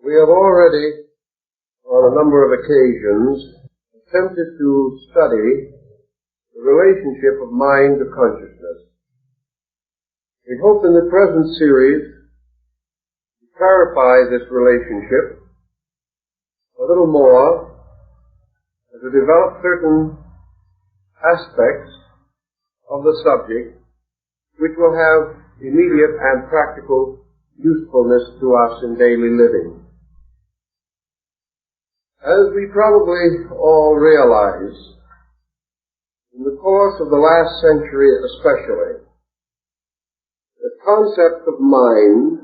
We have already, on a number of occasions, attempted to study the relationship of mind to consciousness. We hope in the present series to clarify this relationship a little more and to develop certain aspects of the subject which will have immediate and practical usefulness to us in daily living. As we probably all realize, in the course of the last century especially, the concept of mind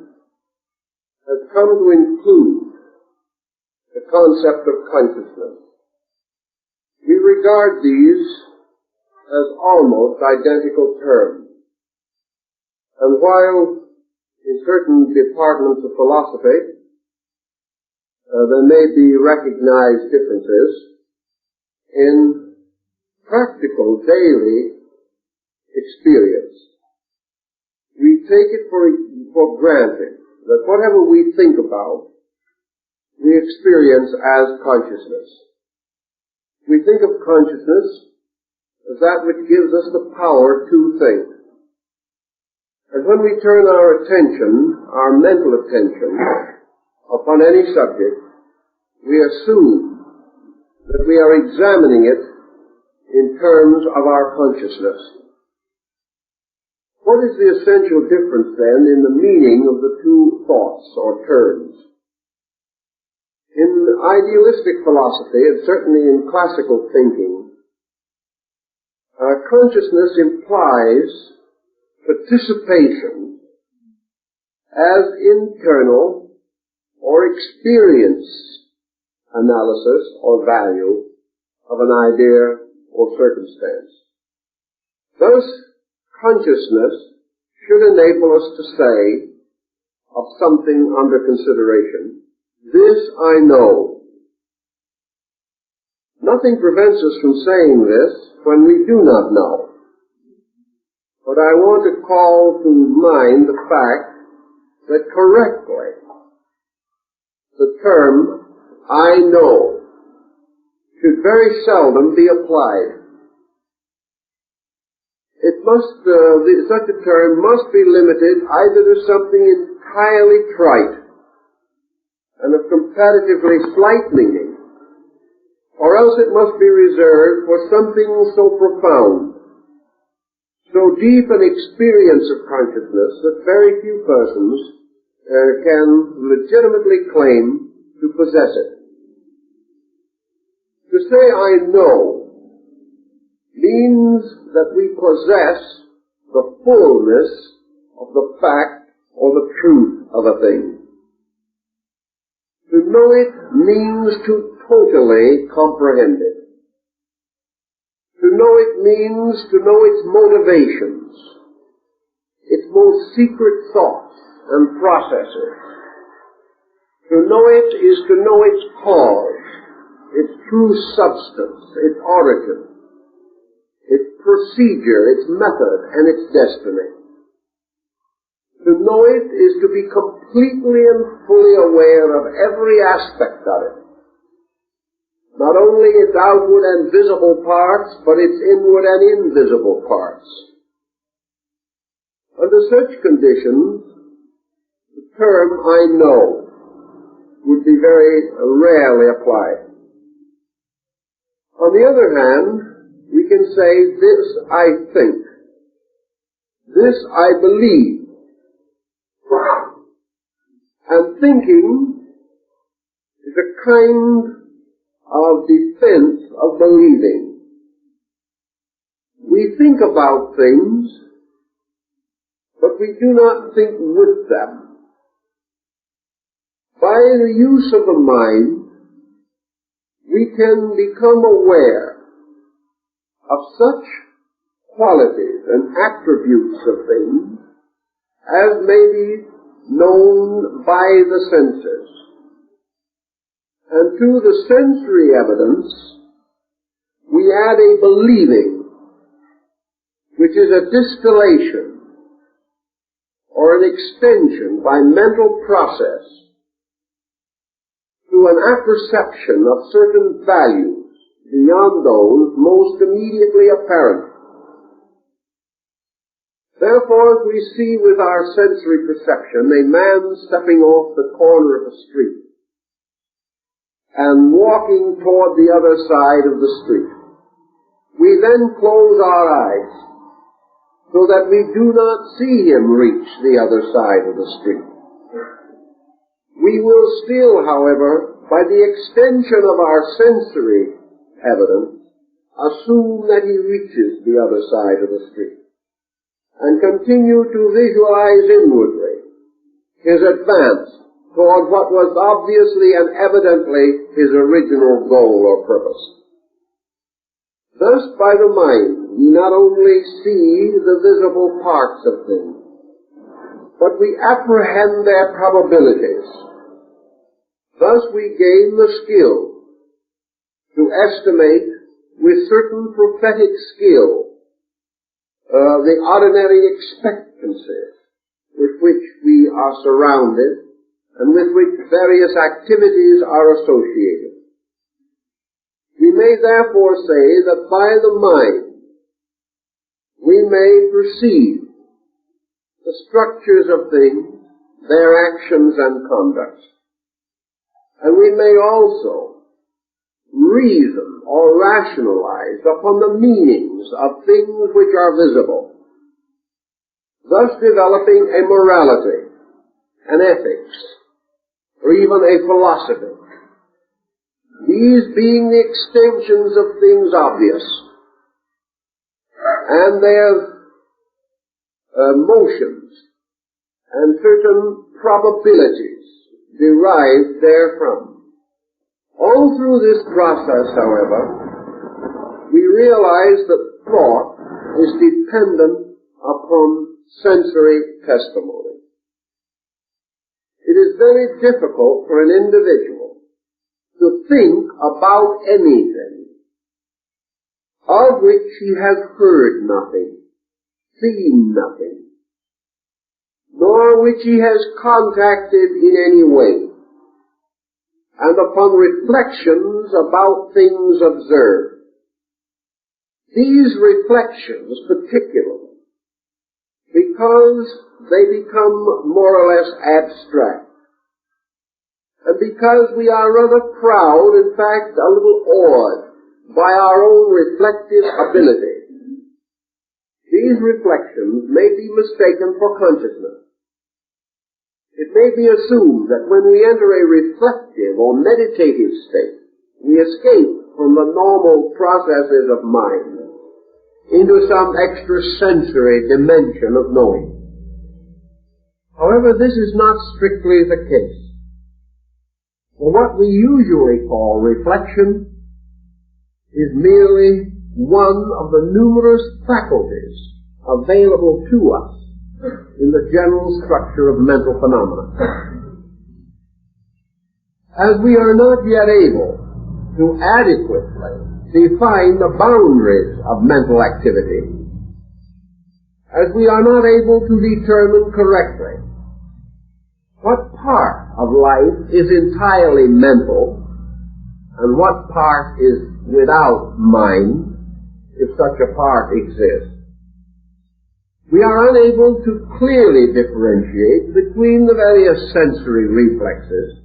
has come to include the concept of consciousness. We regard these as almost identical terms. And while in certain departments of philosophy there may be recognized differences, in practical daily experience, we take it for granted that whatever we think about, we experience as consciousness. We think of consciousness as that which gives us the power to think. And when we turn our attention, our mental attention, upon any subject, we assume that we are examining it in terms of our consciousness. What is the essential difference then in the meaning of the two thoughts or terms? In idealistic philosophy, and certainly in classical thinking, consciousness implies participation as internal or experience analysis or value of an idea or circumstance. Thus, consciousness should enable us to say of something under consideration, this I know. Nothing prevents us from saying this when we do not know. But I want to call to mind the fact that correctly the term I know should very seldom be applied. Such a term must be limited either to something entirely trite and of comparatively slight meaning, or else it must be reserved for something so profound, so deep an experience of consciousness that very few persons can legitimately claim to possess it. To say I know means that we possess the fullness of the fact or the truth of a thing. To know it means to totally comprehend it. To know it means to know its motivations, its most secret thoughts and processes. To know it is to know its cause, its true substance, its origin, its procedure, its method, and its destiny. To know it is to be completely and fully aware of every aspect of it. Not only its outward and visible parts, but its inward and invisible parts. Under such conditions, the term I know would be very rarely applied. On the other hand, we can say, this I think, this I believe. And thinking is a kind of defense of believing. We think about things, but we do not think with them. By the use of the mind, we can become aware of such qualities and attributes of things as may be known by the senses. And to the sensory evidence, we add a believing, which is a distillation or an extension by mental process to an apperception of certain values beyond those most immediately apparent. Therefore, if we see with our sensory perception a man stepping off the corner of a street and walking toward the other side of the street, we then close our eyes so that we do not see him reach the other side of the street. We will still, however, by the extension of our sensory evidence, assume that he reaches the other side of the street, and continue to visualize inwardly his advance toward what was obviously and evidently his original goal or purpose. Thus, by the mind, we not only see the visible parts of things, but we apprehend their probabilities. Thus we gain the skill to estimate with certain prophetic skill the ordinary expectancies with which we are surrounded and with which various activities are associated. We may therefore say that by the mind we may perceive the structures of things, their actions and conducts. And we may also reason or rationalize upon the meanings of things which are visible, thus developing a morality, an ethics, or even a philosophy. These being the extensions of things obvious, and their motions, and certain probabilities derived therefrom. All through this process, however, we realize that thought is dependent upon sensory testimony. It is very difficult for an individual to think about anything of which he has heard nothing, seen nothing, nor which he has contacted in any way, and upon reflections about things observed. These reflections particularly, because they become more or less abstract, and because we are rather proud, in fact a little awed, by our own reflective ability, these reflections may be mistaken for consciousness. It may be assumed that when we enter a reflective or meditative state, we escape from the normal processes of mind into some extrasensory dimension of knowing. However, this is not strictly the case. For what we usually call reflection is merely one of the numerous faculties available to us in the general structure of mental phenomena. As we are not yet able to adequately define the boundaries of mental activity, as we are not able to determine correctly what part of life is entirely mental and what part is without mind, if such a part exists, we are unable to clearly differentiate between the various sensory reflexes,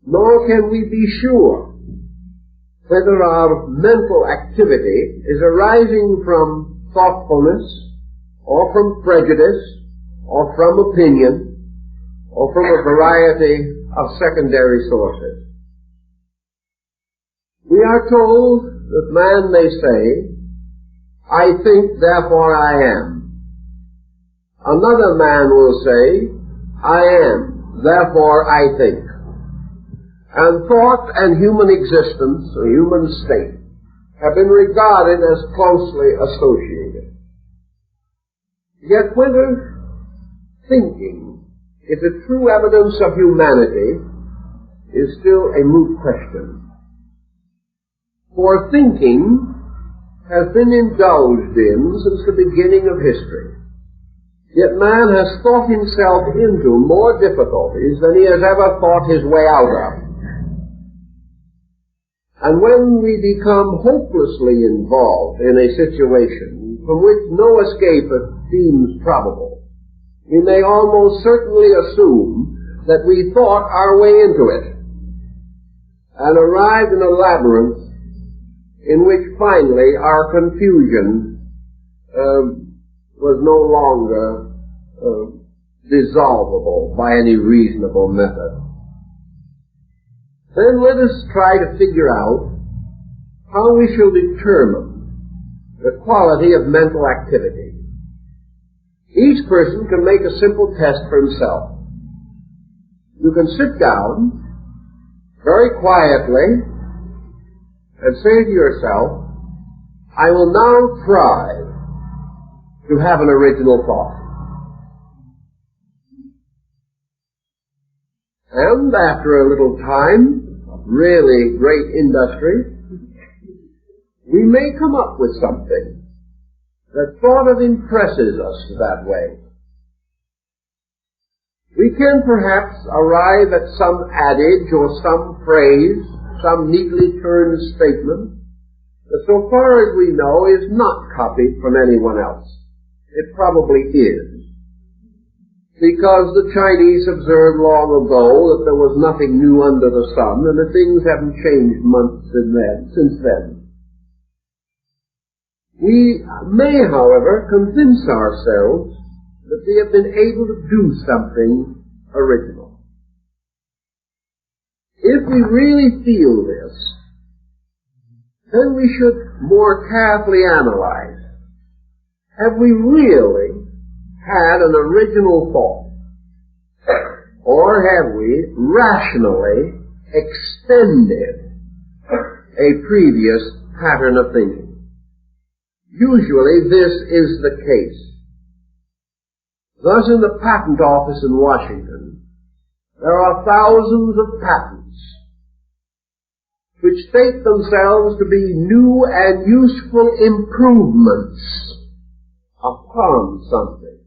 nor can we be sure whether our mental activity is arising from thoughtfulness, or from prejudice, or from opinion, or from a variety of secondary sources. We are told that man may say, "I think, therefore I am." Another man will say, "I am, therefore I think." And thought and human existence, or human state, have been regarded as closely associated. Yet whether thinking is a true evidence of humanity is still a moot question. For thinking has been indulged in since the beginning of history. Yet man has thought himself into more difficulties than he has ever thought his way out of. And when we become hopelessly involved in a situation from which no escape seems probable, we may almost certainly assume that we thought our way into it and arrived in a labyrinth in which finally our confusion was no longer dissolvable by any reasonable method. Then let us try to figure out how we shall determine the quality of mental activity. Each person can make a simple test for himself. You can sit down very quietly and say to yourself, I will now try to have an original thought. And after a little time, really great industry, we may come up with something that sort of impresses us that way. We can perhaps arrive at some adage or some phrase, some neatly turned statement that so far as we know is not copied from anyone else. It probably is, because the Chinese observed long ago that there was nothing new under the sun, and that things haven't changed months since then. We may, however, convince ourselves that we have been able to do something original. If we really feel this, then we should more carefully analyze. Have we really had an original thought? Or have we rationally extended a previous pattern of thinking? Usually this is the case. Thus in the patent office in Washington, there are thousands of patents which state themselves to be new and useful improvements upon something,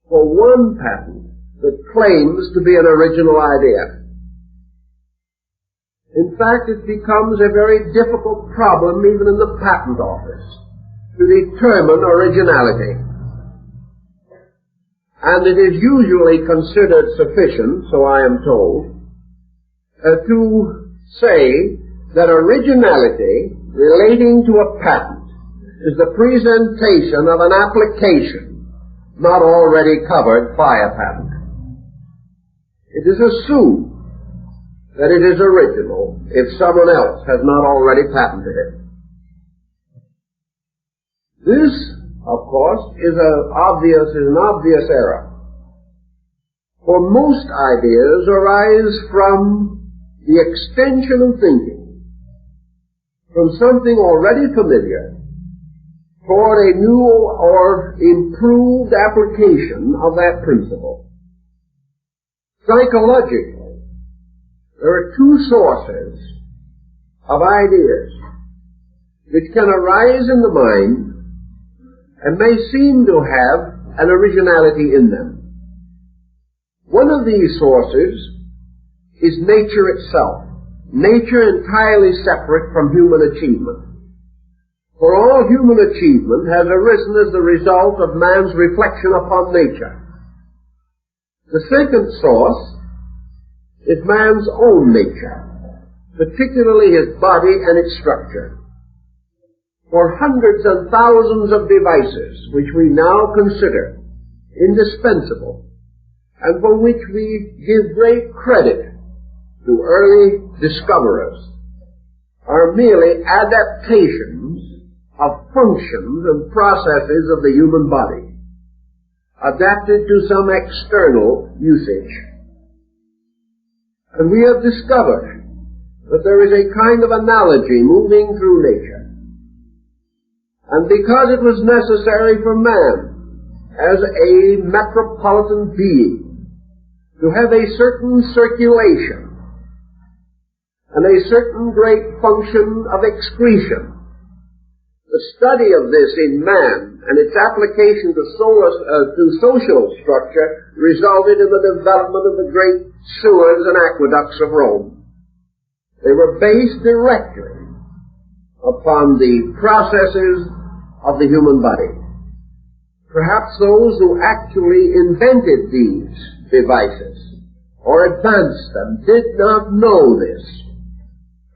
for one patent that claims to be an original idea. In fact, it becomes a very difficult problem even in the patent office to determine originality. And it is usually considered sufficient, so I am told, to say that originality relating to a patent is the presentation of an application not already covered by a patent. It is assumed that it is original if someone else has not already patented it. This, of course, is an obvious error. For most ideas arise from the extension of thinking from something already familiar toward a new or improved application of that principle. Psychologically, there are two sources of ideas which can arise in the mind and may seem to have an originality in them. One of these sources is nature itself, nature entirely separate from human achievement. For all human achievement has arisen as the result of man's reflection upon nature. The second source is man's own nature, particularly his body and its structure. For hundreds and thousands of devices which we now consider indispensable and for which we give great credit to early discoverers are merely adaptations of functions and processes of the human body, adapted to some external usage. And we have discovered that there is a kind of analogy moving through nature. And because it was necessary for man, as a metropolitan being, to have a certain circulation and a certain great function of excretion, the study of this in man and its application to social structure resulted in the development of the great sewers and aqueducts of Rome. They were based directly upon the processes of the human body. Perhaps those who actually invented these devices or advanced them did not know this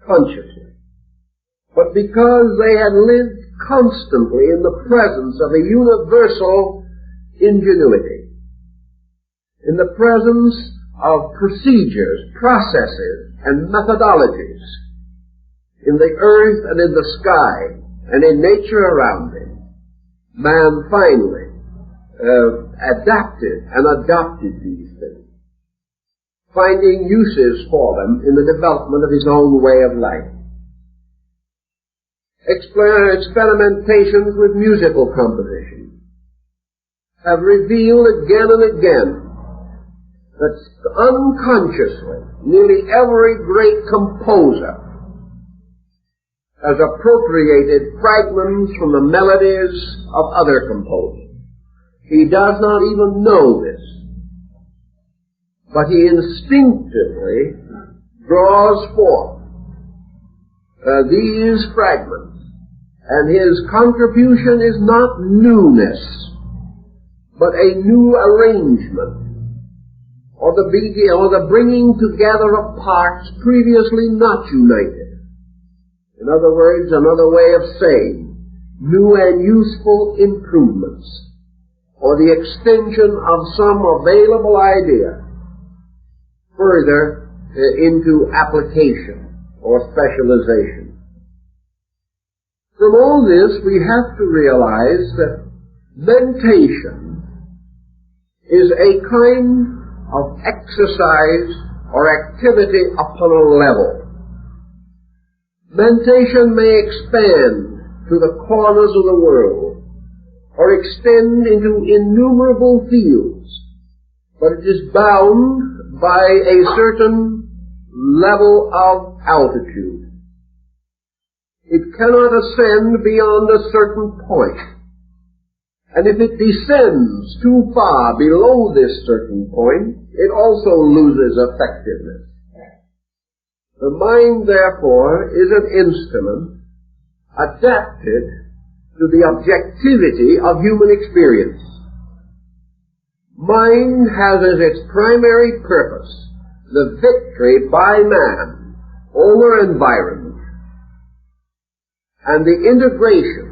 consciously. But because they had lived constantly in the presence of a universal ingenuity, in the presence of procedures, processes, and methodologies in the earth and in the sky and in nature around him, man finally adapted and adopted these things, finding uses for them in the development of his own way of life. Experimentations with musical composition have revealed again and again that unconsciously nearly every great composer has appropriated fragments from the melodies of other composers. He does not even know this, but he instinctively draws forth these fragments, and his contribution is not newness, but a new arrangement, or the bringing together of parts previously not united. In other words, another way of saying, new and useful improvements, or the extension of some available idea further into application or specialization. From all this, we have to realize that mentation is a kind of exercise or activity upon a level. Mentation may expand to the corners of the world or extend into innumerable fields, but it is bound by a certain level of altitude. It cannot ascend beyond a certain point. And if it descends too far below this certain point, it also loses effectiveness. The mind, therefore, is an instrument adapted to the objectivity of human experience. Mind has as its primary purpose the victory by man over environment and the integration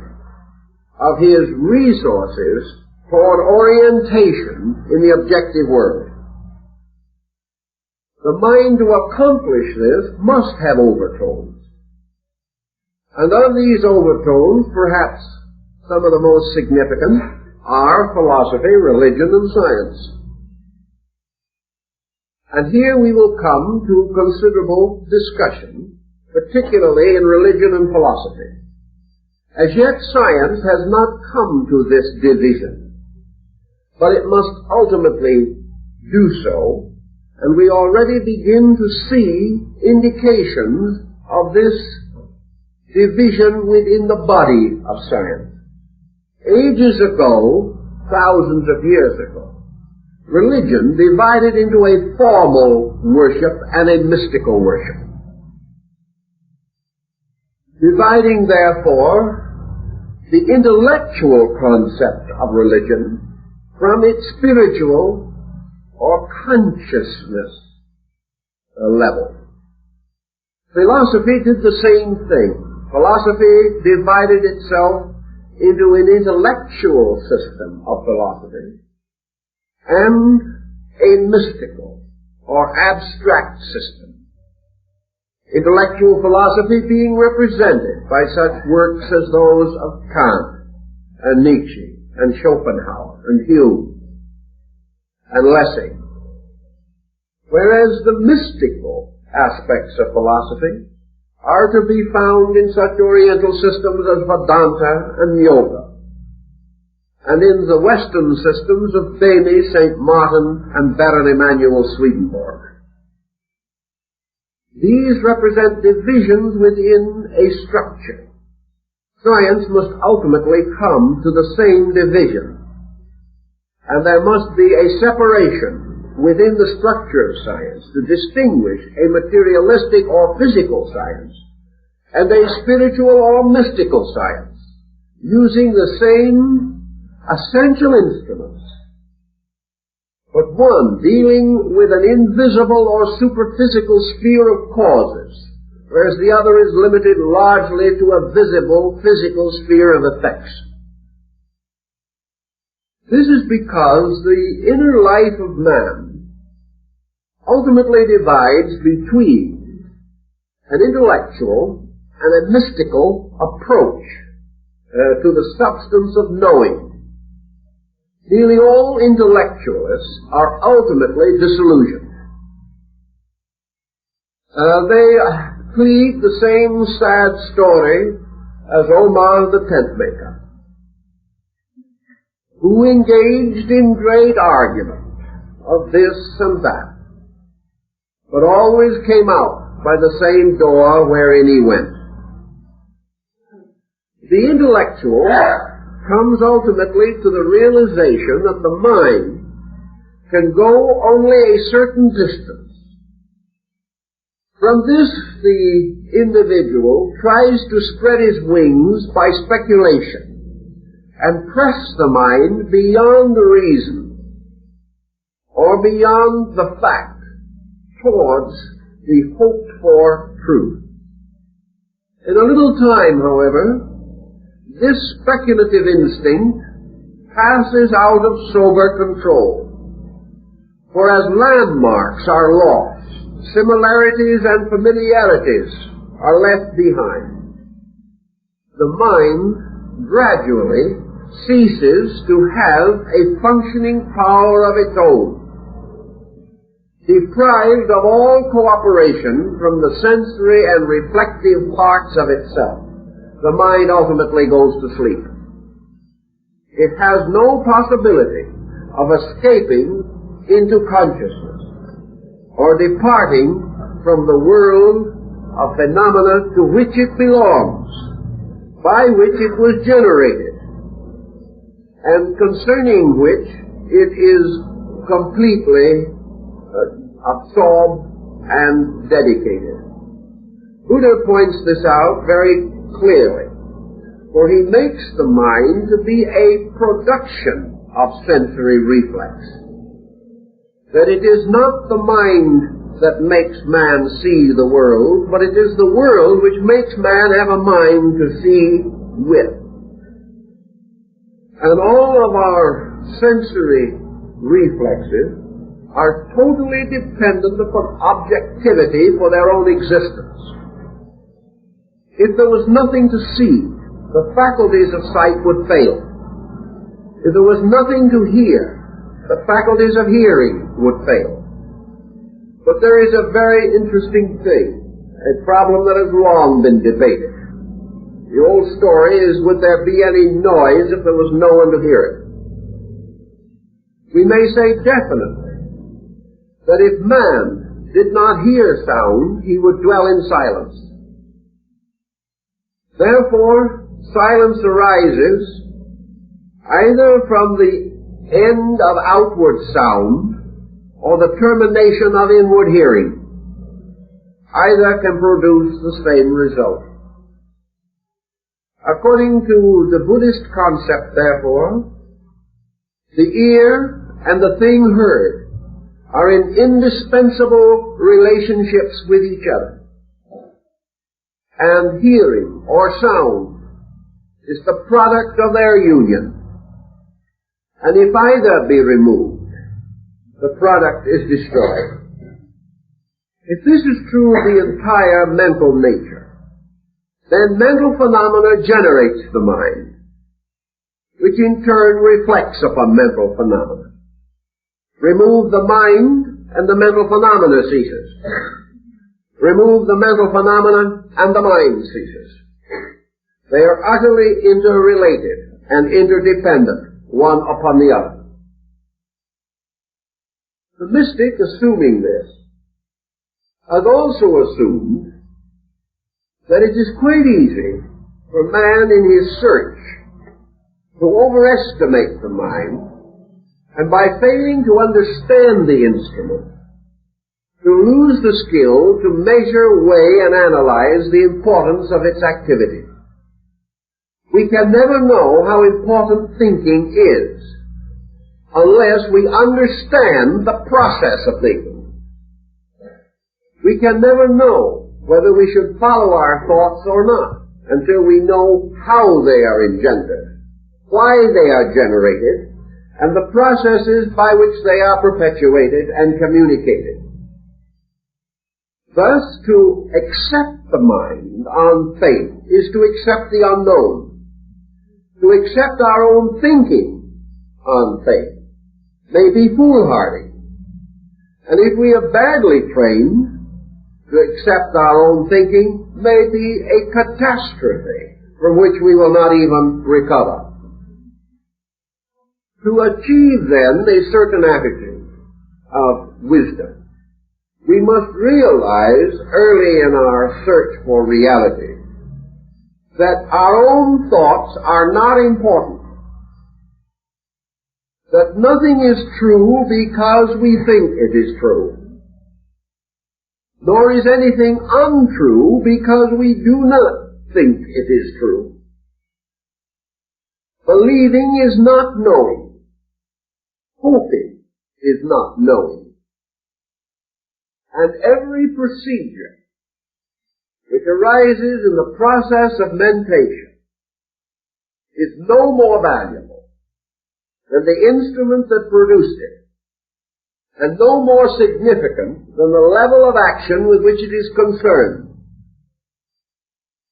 of his resources toward orientation in the objective world. The mind, to accomplish this, must have overtones. And of these overtones, perhaps some of the most significant are philosophy, religion, and science. And here we will come to considerable discussion, particularly in religion and philosophy. As yet, science has not come to this division, but it must ultimately do so, and we already begin to see indications of this division within the body of science. Ages ago, thousands of years ago, religion divided into a formal worship and a mystical worship. Dividing, therefore, the intellectual concept of religion from its spiritual or consciousness level. Philosophy did the same thing. Philosophy divided itself into an intellectual system of philosophy and a mystical or abstract system. Intellectual philosophy being represented by such works as those of Kant and Nietzsche and Schopenhauer and Hume and Lessing, whereas the mystical aspects of philosophy are to be found in such Oriental systems as Vedanta and Yoga, and in the Western systems of Bamy, St. Martin, and Baron Emanuel Swedenborg. These represent divisions within a structure. Science must ultimately come to the same division, and there must be a separation within the structure of science to distinguish a materialistic or physical science and a spiritual or mystical science, using the same essential instruments, but one dealing with an invisible or superphysical sphere of causes, whereas the other is limited largely to a visible physical sphere of effects. This is because the inner life of man ultimately divides between an intellectual and a mystical approach to the substance of knowing. Nearly all intellectualists are ultimately disillusioned. They plead the same sad story as Omar the tent maker, who engaged in great argument of this and that, but always came out by the same door wherein he went. The intellectual comes ultimately to the realization that the mind can go only a certain distance. From this, the individual tries to spread his wings by speculation and press the mind beyond the reason or beyond the fact towards the hoped-for truth. In a little time, however, this speculative instinct passes out of sober control. For as landmarks are lost, similarities and familiarities are left behind. The mind gradually ceases to have a functioning power of its own. Deprived of all cooperation from the sensory and reflective parts of itself, the mind ultimately goes to sleep. It has no possibility of escaping into consciousness or departing from the world of phenomena to which it belongs, by which it was generated, and concerning which it is completely absorbed and dedicated. Buddha points this out very clearly, for he makes the mind to be a production of sensory reflex. That it is not the mind that makes man see the world, but it is the world which makes man have a mind to see with. And all of our sensory reflexes are totally dependent upon objectivity for their own existence. If there was nothing to see, the faculties of sight would fail. If there was nothing to hear, the faculties of hearing would fail. But there is a very interesting thing, a problem that has long been debated. The old story is, would there be any noise if there was no one to hear it? We may say definitely that if man did not hear sound, he would dwell in silence. Therefore, silence arises either from the end of outward sound or the termination of inward hearing. Either can produce the same result. According to the Buddhist concept, therefore, the ear and the thing heard are in indispensable relationships with each other. And hearing, or sound, is the product of their union. And if either be removed, the product is destroyed. If this is true of the entire mental nature, then mental phenomena generates the mind, which in turn reflects upon mental phenomena. Remove the mind, and the mental phenomena ceases. Remove the mental phenomena, and the mind ceases. They are utterly interrelated and interdependent, one upon the other. The mystic, assuming this, has also assumed that it is quite easy for man in his search to overestimate the mind and by failing to understand the instrument, to lose the skill to measure, weigh, and analyze the importance of its activity. We can never know how important thinking is unless we understand the process of thinking. We can never know whether we should follow our thoughts or not until we know how they are engendered, why they are generated, and the processes by which they are perpetuated and communicated. Thus, to accept the mind on faith is to accept the unknown. To accept our own thinking on faith may be foolhardy. And if we are badly trained, to accept our own thinking may be a catastrophe from which we will not even recover. To achieve, then, a certain attitude of wisdom, we must realize early in our search for reality that our own thoughts are not important, that nothing is true because we think it is true, nor is anything untrue because we do not think it is true. Believing is not knowing. Hoping is not knowing. And every procedure which arises in the process of mentation is no more valuable than the instrument that produced it, and no more significant than the level of action with which it is concerned.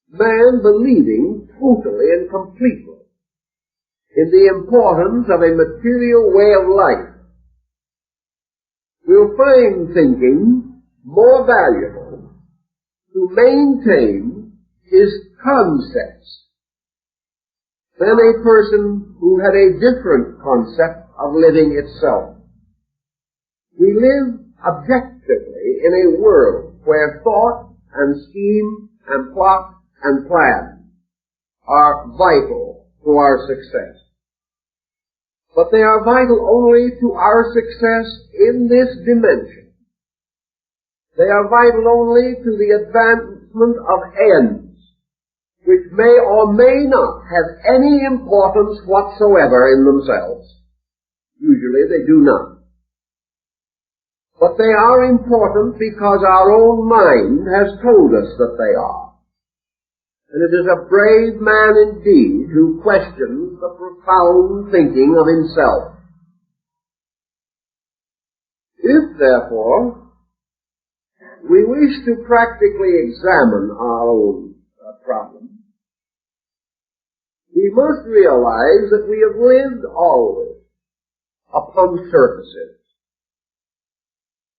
Man believing totally and completely in the importance of a material way of life will find thinking more valuable to maintain his concepts than a person who had a different concept of living itself. We live objectively in a world where thought and scheme and plot and plan are vital to our success. But they are vital only to our success in this dimension. They are vital only to the advancement of ends, which may or may not have any importance whatsoever in themselves. Usually they do not. But they are important because our own mind has told us that they are. And it is a brave man indeed who questions the profound thinking of himself. If, therefore, we wish to practically examine our own problem, we must realize that we have lived always upon surfaces.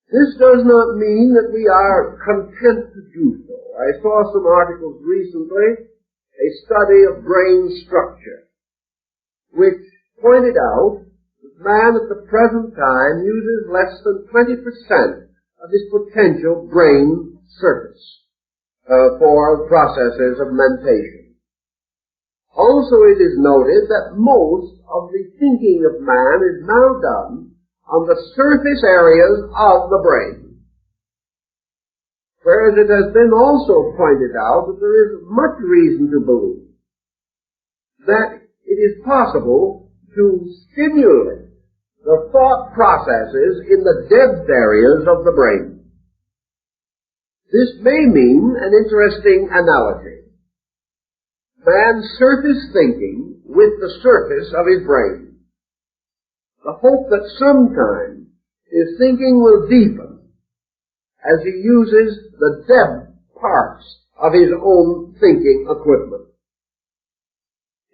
This does not mean that we are content to do so. I saw some articles recently, a study of brain structure, which pointed out that man at the present time uses less than 20% of his potential brain surface for processes of mentation. Also, it is noted that most of the thinking of man is now done on the surface areas of the brain. Whereas it has been also pointed out that there is much reason to believe that it is possible to stimulate the thought processes in the depth areas of the brain. This may mean an interesting analogy. Man's surface thinking with the surface of his brain. The hope that sometime his thinking will deepen as he uses the depth parts of his own thinking equipment.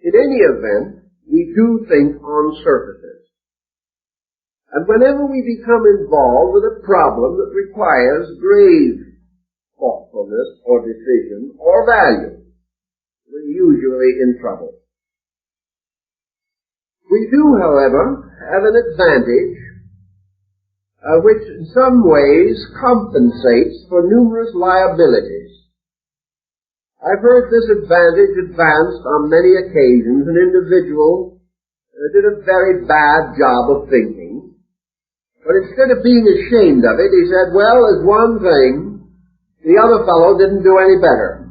In any event, we do think on surfaces. And whenever we become involved with a problem that requires grave thoughtfulness or decision or value, we're usually in trouble. We do, however, have an advantage which in some ways compensates for numerous liabilities. I've heard this advantage advanced on many occasions. An individual did a very bad job of thinking. But instead of being ashamed of it, he said, well, as one thing, the other fellow didn't do any better.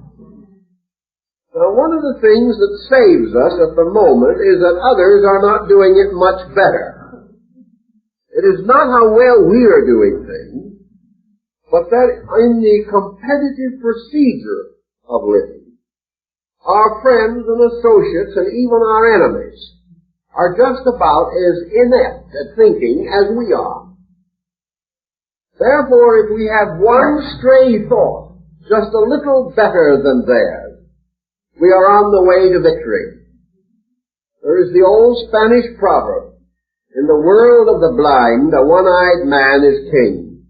Now, one of the things that saves us at the moment is that others are not doing it much better. It is not how well we are doing things, but that in the competitive procedure of living, our friends and associates and even our enemies are just about as inept at thinking as we are. Therefore, if we have one stray thought, just a little better than theirs, we are on the way to victory. There is the old Spanish proverb, in the world of the blind, a one-eyed man is king.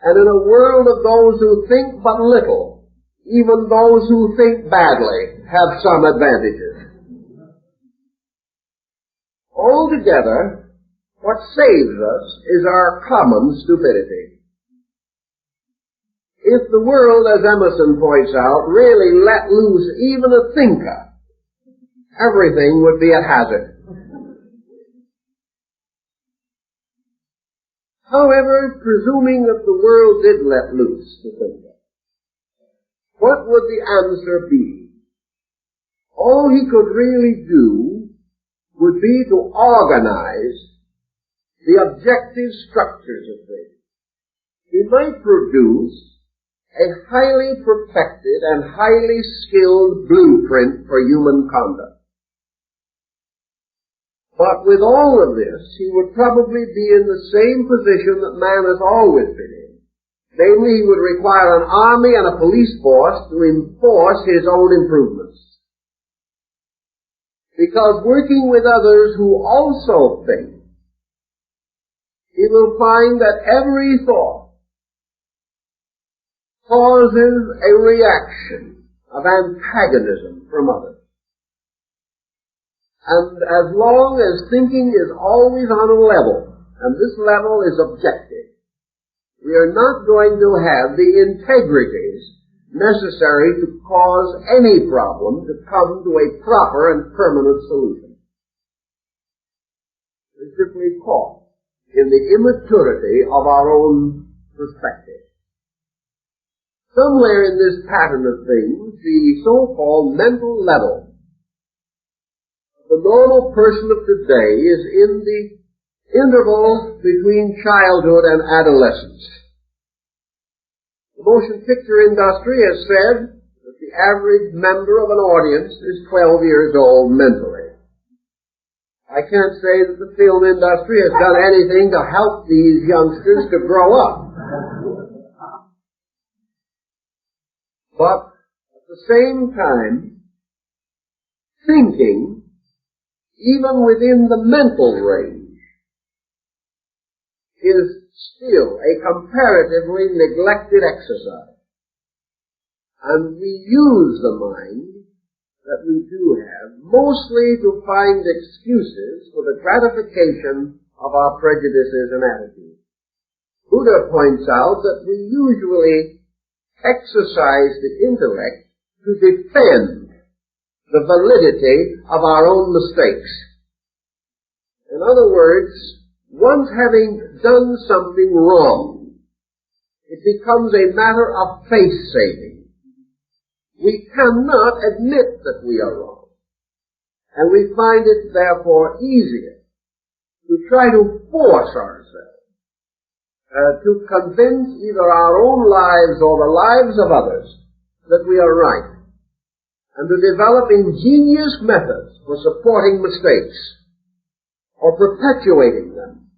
And in a world of those who think but little, even those who think badly have some advantages. Altogether, what saves us is our common stupidity. If the world, as Emerson points out, really let loose even a thinker, everything would be at hazard. However, presuming that the world did let loose the thinker, what would the answer be? All he could really do would be to organize the objective structures of things. He might produce a highly perfected and highly skilled blueprint for human conduct. But with all of this, he would probably be in the same position that man has always been in. Namely, he would require an army and a police force to enforce his own improvements. Because working with others who also think, he will find that every thought causes a reaction of antagonism from others. And as long as thinking is always on a level, and this level is objective, we are not going to have the integrities necessary to cause any problem to come to a proper and permanent solution. We're simply caught in the immaturity of our own perspective. Somewhere in this pattern of things, the so-called mental level, the normal person of today is in the interval between childhood and adolescence. The motion picture industry has said that the average member of an audience is 12 years old mentally. I can't say that the film industry has done anything to help these youngsters to grow up. But at the same time, thinking, even within the mental range, is still a comparatively neglected exercise. And we use the mind that we do have mostly to find excuses for the gratification of our prejudices and attitudes. Buddha points out that we usually exercise the intellect to defend the validity of our own mistakes. In other words, once having done something wrong, it becomes a matter of face-saving. We cannot admit that we are wrong, and we find it therefore easier to try to force ourselves to convince either our own lives or the lives of others that we are right, and to develop ingenious methods for supporting mistakes, or perpetuating them,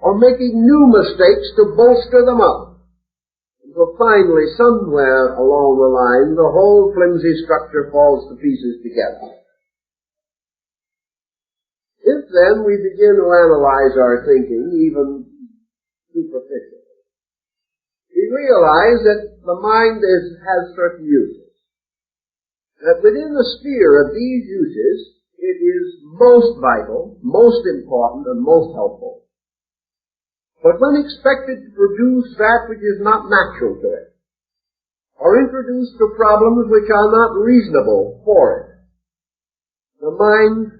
or making new mistakes to bolster them up, until finally, somewhere along the line, the whole flimsy structure falls to pieces together. If then we begin to analyze our thinking, even superficially, we realize that the mind has certain uses. That within the sphere of these uses, it is most vital, most important, and most helpful. But when expected to produce that which is not natural to it, or introduced to problems which are not reasonable for it, the mind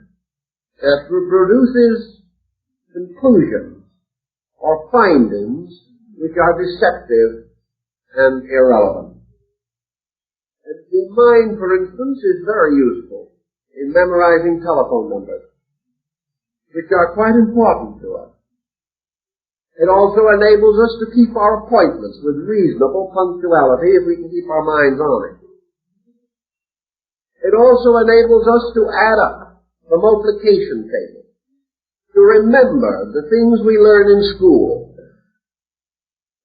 produces conclusions or findings which are deceptive and irrelevant. The mind, for instance, is very useful in memorizing telephone numbers, which are quite important to us. It also enables us to keep our appointments with reasonable punctuality if we can keep our minds on it. It also enables us to add up the multiplication table, to remember the things we learn in school.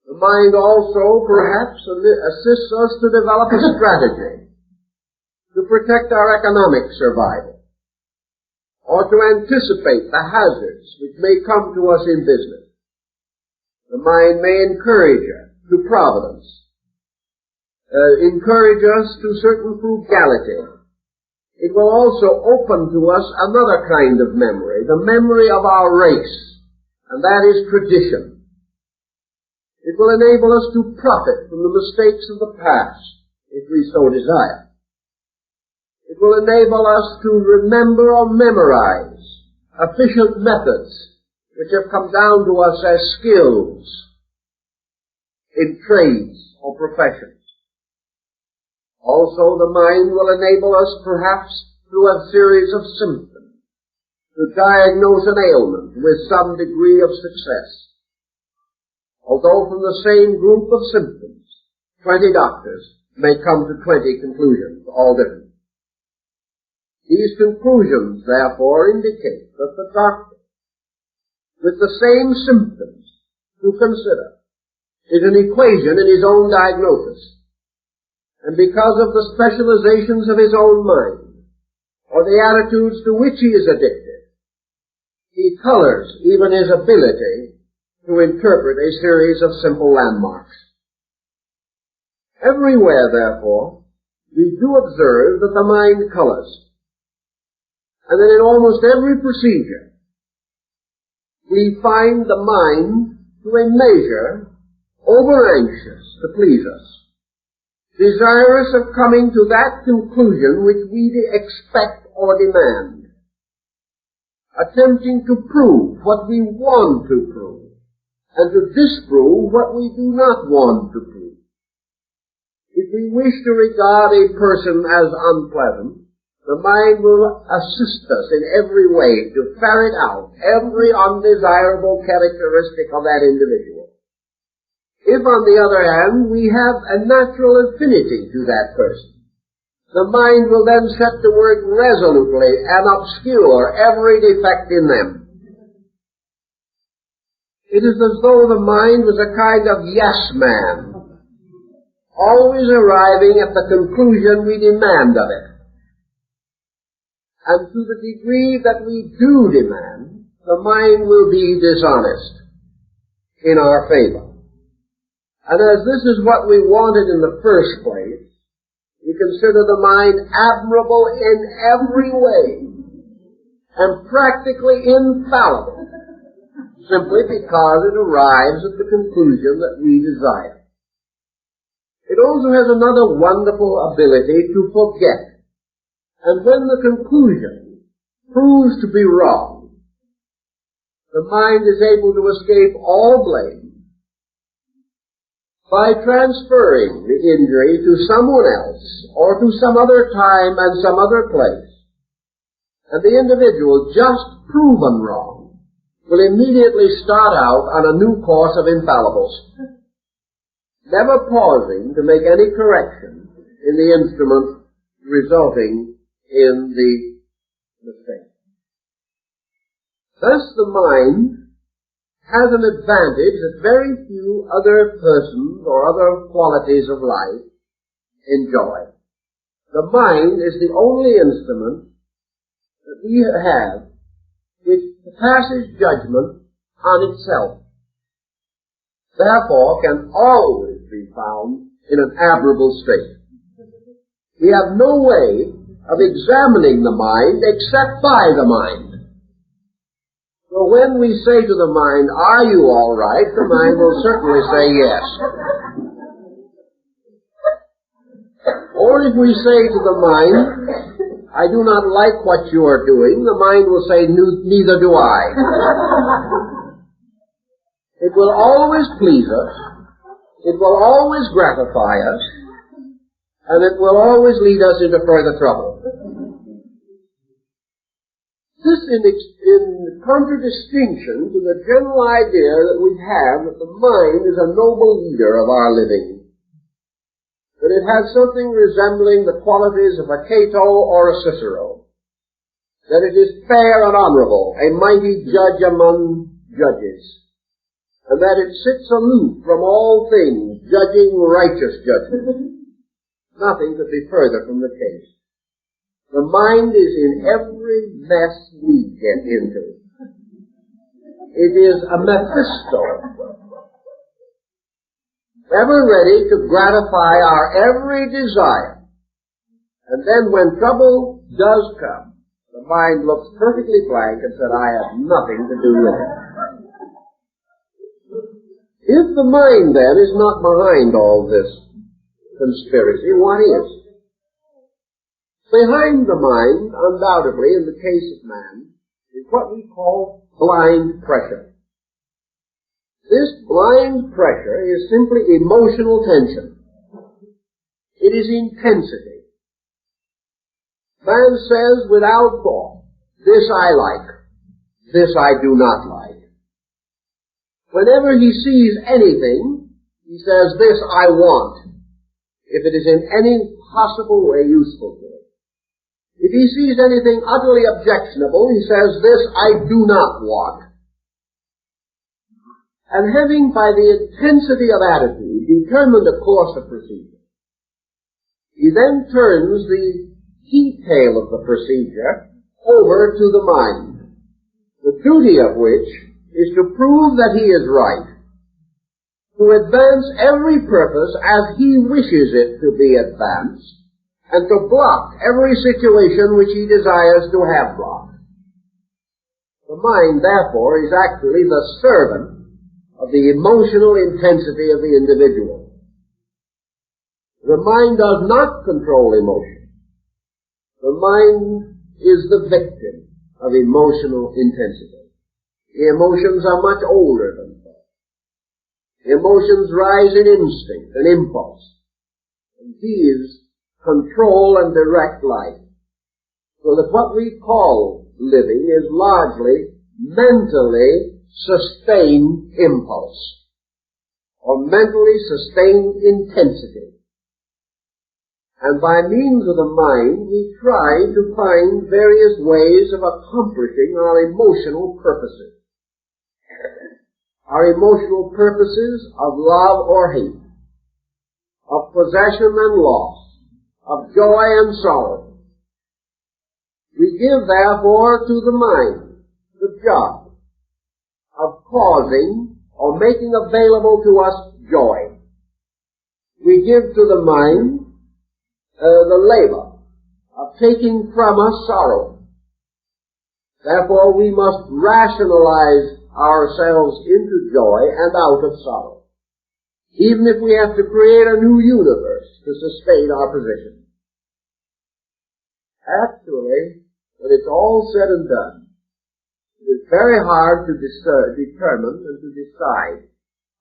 The mind also, perhaps, assists us to develop a strategy to protect our economic survival, or to anticipate the hazards which may come to us in business. The mind may encourage us to providence, encourage us to certain frugality. It will also open to us another kind of memory, the memory of our race, and that is tradition. It will enable us to profit from the mistakes of the past, if we so desire. It will enable us to remember or memorize efficient methods which have come down to us as skills in trades or professions. Also, the mind will enable us, perhaps, through a series of symptoms, to diagnose an ailment with some degree of success. Although from the same group of symptoms, 20 doctors may come to 20 conclusions, all different. These conclusions, therefore, indicate that the doctor, with the same symptoms to consider, is an equation in his own diagnosis. And because of the specializations of his own mind, or the attitudes to which he is addicted, he colors even his ability to interpret a series of simple landmarks. Everywhere, therefore, we do observe that the mind colors, and that in almost every procedure, we find the mind, to a measure, over-anxious to please us, desirous of coming to that conclusion which we expect or demand, attempting to prove what we want to prove, and to disprove what we do not want to prove. If we wish to regard a person as unpleasant, the mind will assist us in every way to ferret out every undesirable characteristic of that individual. If, on the other hand, we have a natural affinity to that person, the mind will then set to work resolutely and obscure every defect in them. It is as though the mind was a kind of yes man, always arriving at the conclusion we demand of it. And to the degree that we do demand, the mind will be dishonest in our favor. And as this is what we wanted in the first place, we consider the mind admirable in every way and practically infallible, simply because it arrives at the conclusion that we desire. It also has another wonderful ability to forget. And when the conclusion proves to be wrong, the mind is able to escape all blame by transferring the injury to someone else or to some other time and some other place. And the individual just proven wrong will immediately start out on a new course of infallibles, never pausing to make any correction in the instrument resulting in the mistake. Thus the mind has an advantage that very few other persons or other qualities of life enjoy. The mind is the only instrument that we have which passes judgment on itself, therefore can always be found in an admirable state. We have no way of examining the mind except by the mind. So when we say to the mind, "Are you all right?" the mind will certainly say yes. Or if we say to the mind, I do not like what you are doing, the mind will say, neither do I. It will always please us, it will always gratify us, and it will always lead us into further trouble. This in contradistinction to the general idea that we have that the mind is a noble leader of our living, that it has something resembling the qualities of a Cato or a Cicero, that it is fair and honorable, a mighty judge among judges, and that it sits aloof from all things, judging righteous judgment. Nothing could be further from the case. The mind is in every mess we get into. It is a Mephisto, ever ready to gratify our every desire. And then when trouble does come, the mind looks perfectly blank and said, I have nothing to do with it. If the mind then is not behind all this conspiracy, what is? Behind the mind, undoubtedly, in the case of man, is what we call blind pressure. This blind pressure is simply emotional tension. It is intensity. Man says without thought, this I like, this I do not like. Whenever he sees anything, he says, this I want, if it is in any possible way useful to him. If he sees anything utterly objectionable, he says, this I do not want. And having by the intensity of attitude determined a course of procedure, he then turns the detail of the procedure over to the mind, the duty of which is to prove that he is right, to advance every purpose as he wishes it to be advanced, and to block every situation which he desires to have blocked. The mind, therefore, is actually the servant of the emotional intensity of the individual. The mind does not control emotion. The mind is the victim of emotional intensity. The emotions are much older than thought. The emotions rise in instinct and impulse, and these control and direct life, so that what we call living is largely mentally sustained impulse, or mentally sustained intensity. And by means of the mind, we try to find various ways of accomplishing our emotional purposes. Our emotional purposes of love or hate, of possession and loss, of joy and sorrow. We give, therefore, to the mind the job of causing or making available to us joy. We give to the mind the labor of taking from us sorrow. Therefore, we must rationalize ourselves into joy and out of sorrow, even if we have to create a new universe to sustain our position. Actually, when it's all said and done, it is very hard to determine and to decide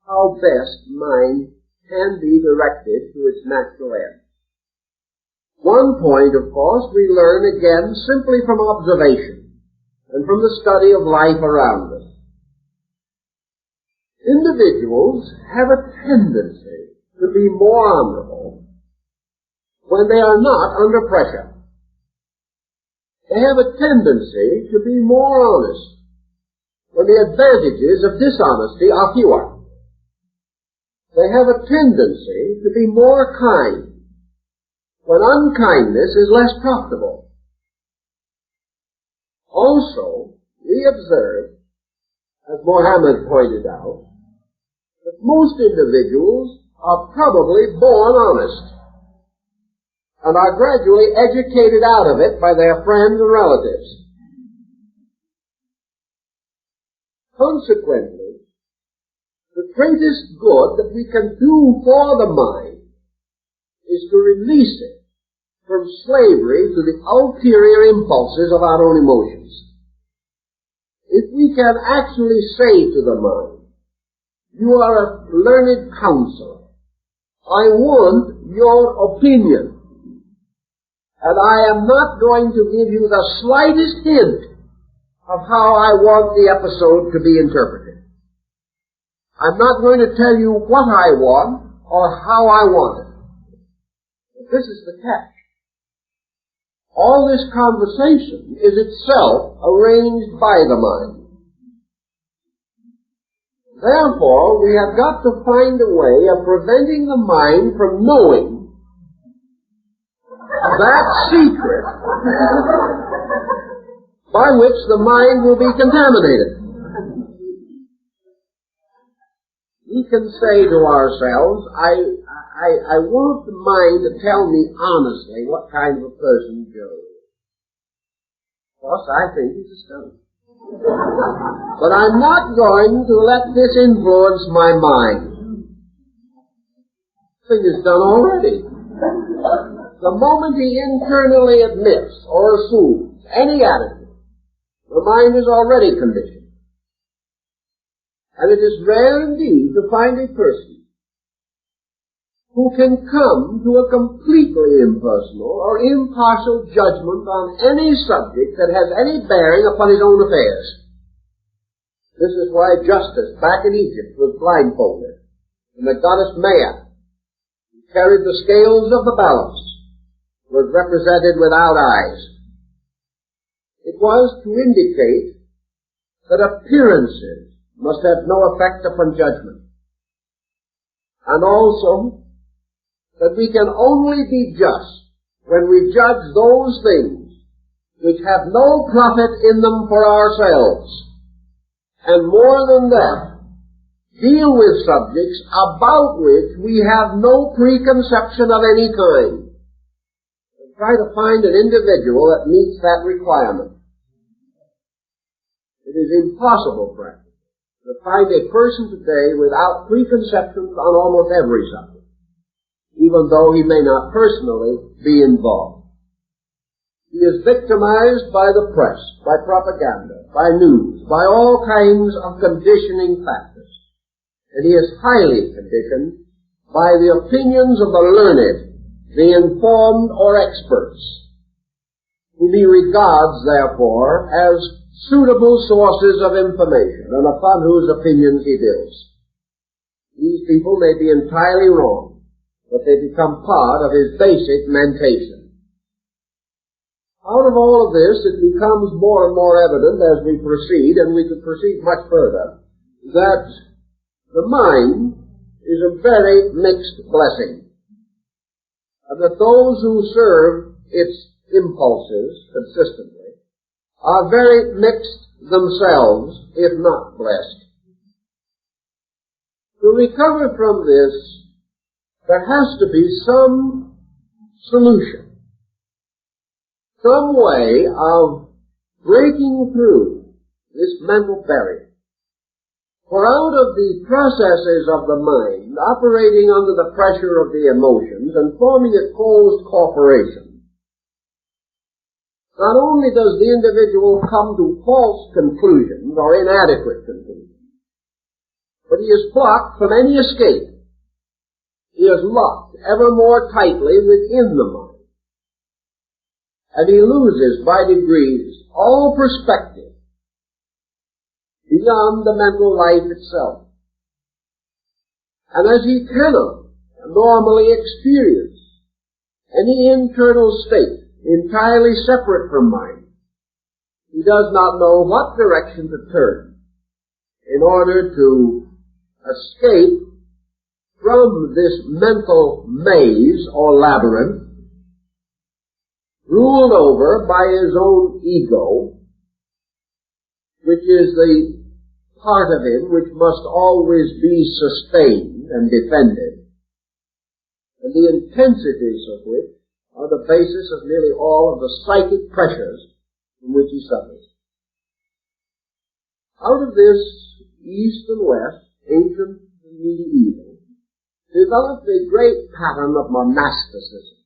how best mind can be directed to its natural end. One point, of course, we learn again simply from observation and from the study of life around us. Individuals have a tendency to be more honorable when they are not under pressure. They have a tendency to be more honest when the advantages of dishonesty are fewer. They have a tendency to be more kind when unkindness is less profitable. Also, we observe, as Mohammed pointed out, that most individuals are probably born honest and are gradually educated out of it by their friends and relatives. Consequently, the greatest good that we can do for the mind is to release it from slavery to the ulterior impulses of our own emotions. If we can actually say to the mind, you are a learned counselor, I want your opinion, and I am not going to give you the slightest hint of how I want the episode to be interpreted. I'm not going to tell you what I want or how I want it. But this is the catch. All this conversation is itself arranged by the mind. Therefore, we have got to find a way of preventing the mind from knowing that secret by which the mind will be contaminated. We can say to ourselves, I want the mind to tell me honestly what kind of a person Joe is. Of course, I think he's a skunk. But I'm not going to let this influence my mind. The thing is done already. The moment he internally admits or assumes any attitude, the mind is already conditioned. And it is rare indeed to find a person who can come to a completely impersonal or impartial judgment on any subject that has any bearing upon his own affairs. This is why justice back in Egypt was blindfolded, and the goddess Maya, who carried the scales of the balance, was represented without eyes. It was to indicate that appearances must have no effect upon judgment, and also that we can only be just when we judge those things which have no profit in them for ourselves, and more than that, deal with subjects about which we have no preconception of any kind. And try to find an individual that meets that requirement. It is impossible, practically, to find a person today without preconceptions on almost every subject, even though he may not personally be involved. He is victimized by the press, by propaganda, by news, by all kinds of conditioning factors. And he is highly conditioned by the opinions of the learned, the informed or experts, whom he regards, therefore, as suitable sources of information and upon whose opinions he builds. These people may be entirely wrong, but they become part of his basic mentation. Out of all of this, it becomes more and more evident as we proceed, and we could proceed much further, that the mind is a very mixed blessing, and that those who serve its impulses consistently are very mixed themselves, if not blessed. To recover from this, there has to be some solution, some way of breaking through this mental barrier. For out of the processes of the mind, operating under the pressure of the emotions and forming a closed corporation, not only does the individual come to false conclusions or inadequate conclusions, but he is blocked from any escape. He is locked ever more tightly within the mind. And he loses by degrees all perspective beyond the mental life itself. And as he cannot normally experience any internal state entirely separate from mind, he does not know what direction to turn in order to escape from this mental maze or labyrinth ruled over by his own ego, which is the part of him which must always be sustained and defended, and the intensities of which are the basis of nearly all of the psychic pressures from which he suffers. Out of this East and West, ancient and medieval, developed a great pattern of monasticism.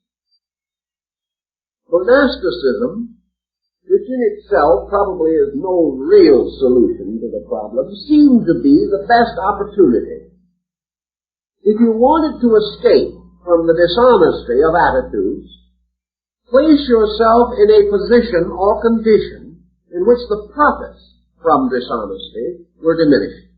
Monasticism, which in itself probably is no real solution to the problem, seemed to be the best opportunity. If you wanted to escape from the dishonesty of attitudes, place yourself in a position or condition in which the profits from dishonesty were diminished.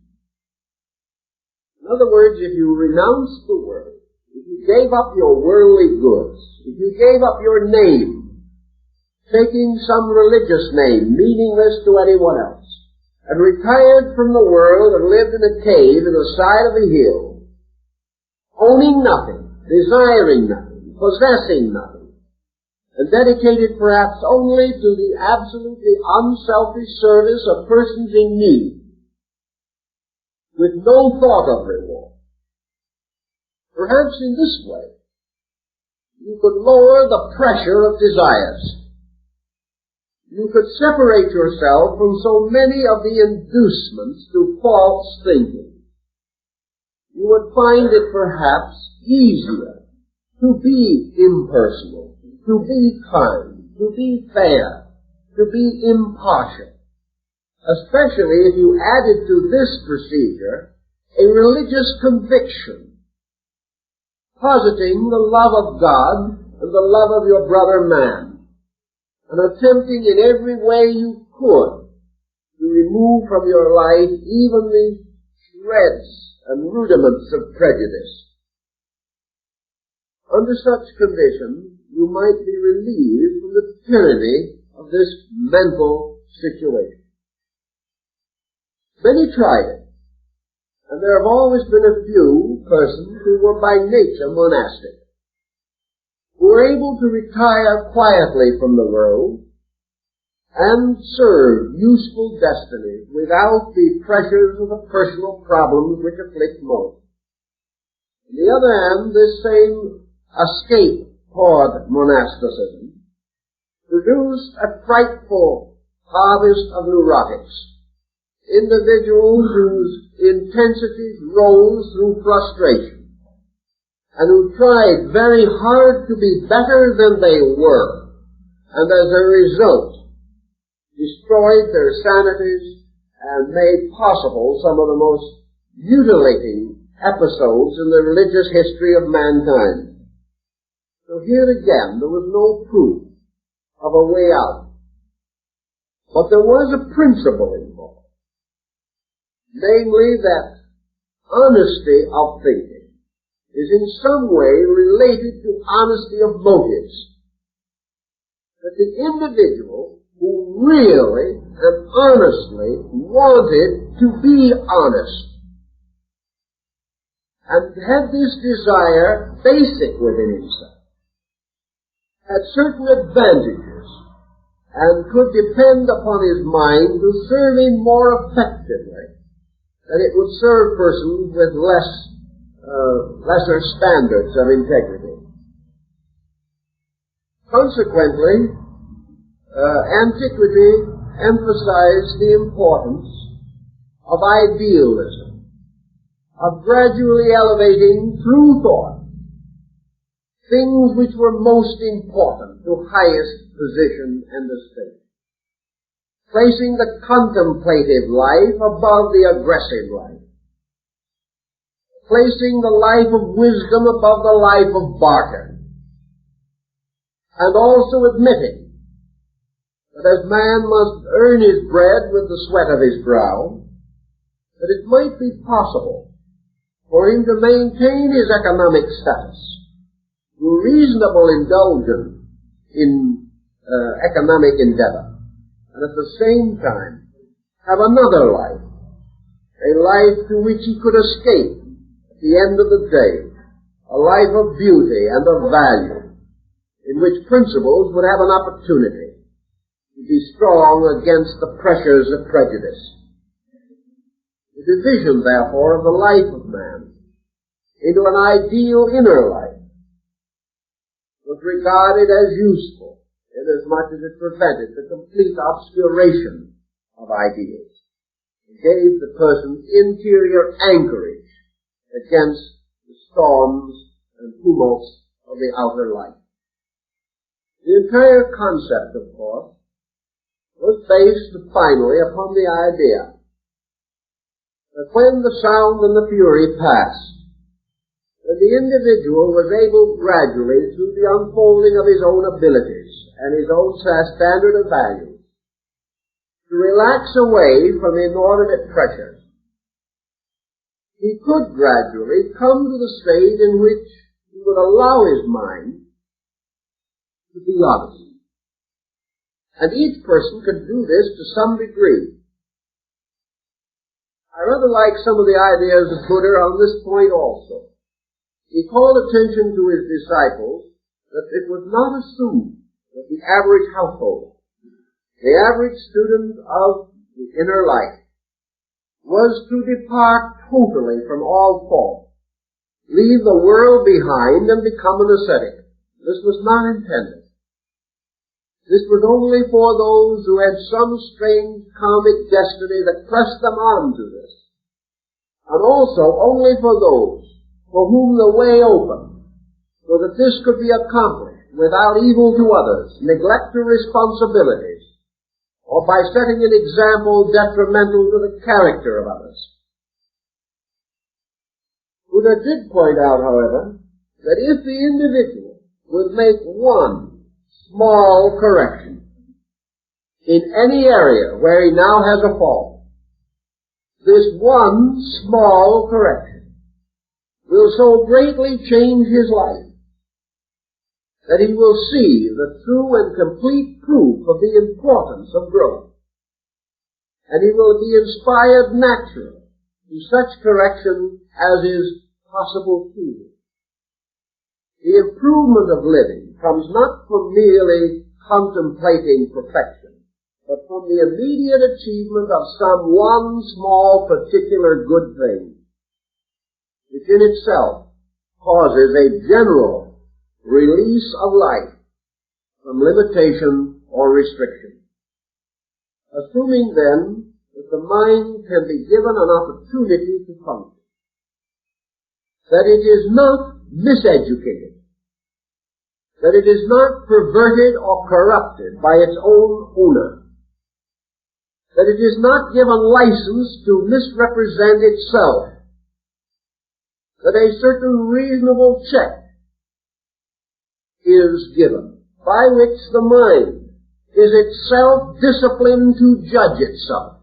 In other words, if you renounced the world, if you gave up your worldly goods, if you gave up your name, taking some religious name, meaningless to anyone else, and retired from the world and lived in a cave in the side of a hill, owning nothing, desiring nothing, possessing nothing, and dedicated perhaps only to the absolutely unselfish service of persons in need, with no thought of reward. Perhaps in this way, you could lower the pressure of desires. You could separate yourself from so many of the inducements to false thinking. You would find it perhaps easier to be impersonal, to be kind, to be fair, to be impartial, especially if you added to this procedure a religious conviction, positing the love of God and the love of your brother man, and attempting in every way you could to remove from your life even the shreds and rudiments of prejudice. Under such conditions, you might be relieved from the tyranny of this mental situation. Many tried it, and there have always been a few persons who were by nature monastic, who were able to retire quietly from the world and serve useful destinies without the pressures of the personal problems which afflict most. On the other hand, this same escape toward monasticism produced a frightful harvest of neurotics, individuals whose intensities rose through frustration, and who tried very hard to be better than they were, and as a result destroyed their sanities and made possible some of the most mutilating episodes in the religious history of mankind. So here again, there was no proof of a way out. But there was a principle involved, namely that honesty of thinking is in some way related to honesty of motives. That the individual who really and honestly wanted to be honest and had this desire basic within himself, had certain advantages, and could depend upon his mind to serve him more effectively than it would serve persons with lesser standards of integrity. Consequently, antiquity emphasized the importance of idealism, of gradually elevating through thought things which were most important to highest position and estate, placing the contemplative life above the aggressive life, placing the life of wisdom above the life of barter, and also admitting that as man must earn his bread with the sweat of his brow, that it might be possible for him to maintain his economic status through reasonable indulgence in economic endeavor, and at the same time have another life, a life to which he could escape at the end of the day, a life of beauty and of value, in which principles would have an opportunity to be strong against the pressures of prejudice. The division, therefore, of the life of man into an ideal inner life was regarded as useful, inasmuch as it prevented the complete obscuration of ideas. It gave the person interior anchorage against the storms and tumults of the outer life. The entire concept, of course, was based finally upon the idea that when the sound and the fury passed, and the individual was able gradually, through the unfolding of his own abilities and his own standard of values, to relax away from inordinate pressures, he could gradually come to the state in which he would allow his mind to be honest. And each person could do this to some degree. I rather like some of the ideas of Buddha on this point also. He called attention to his disciples that it was not assumed that the average householder, the average student of the inner life, was to depart totally from all thought, leave the world behind and become an ascetic. This was not intended. This was only for those who had some strange karmic destiny that pressed them on to this, and also only for those for whom the way opened, so that this could be accomplished without evil to others, neglect to responsibilities, or by setting an example detrimental to the character of others. Buddha did point out, however, that if the individual would make one small correction in any area where he now has a fault, this one small correction will so greatly change his life that he will see the true and complete proof of the importance of growth. And he will be inspired naturally to such correction as is possible to him. The improvement of living comes not from merely contemplating perfection, but from the immediate achievement of some one small particular good thing, which in itself causes a general release of life from limitation or restriction. Assuming then that the mind can be given an opportunity to function, that it is not miseducated, that it is not perverted or corrupted by its own owner, that it is not given license to misrepresent itself, that a certain reasonable check is given by which the mind is itself disciplined to judge itself.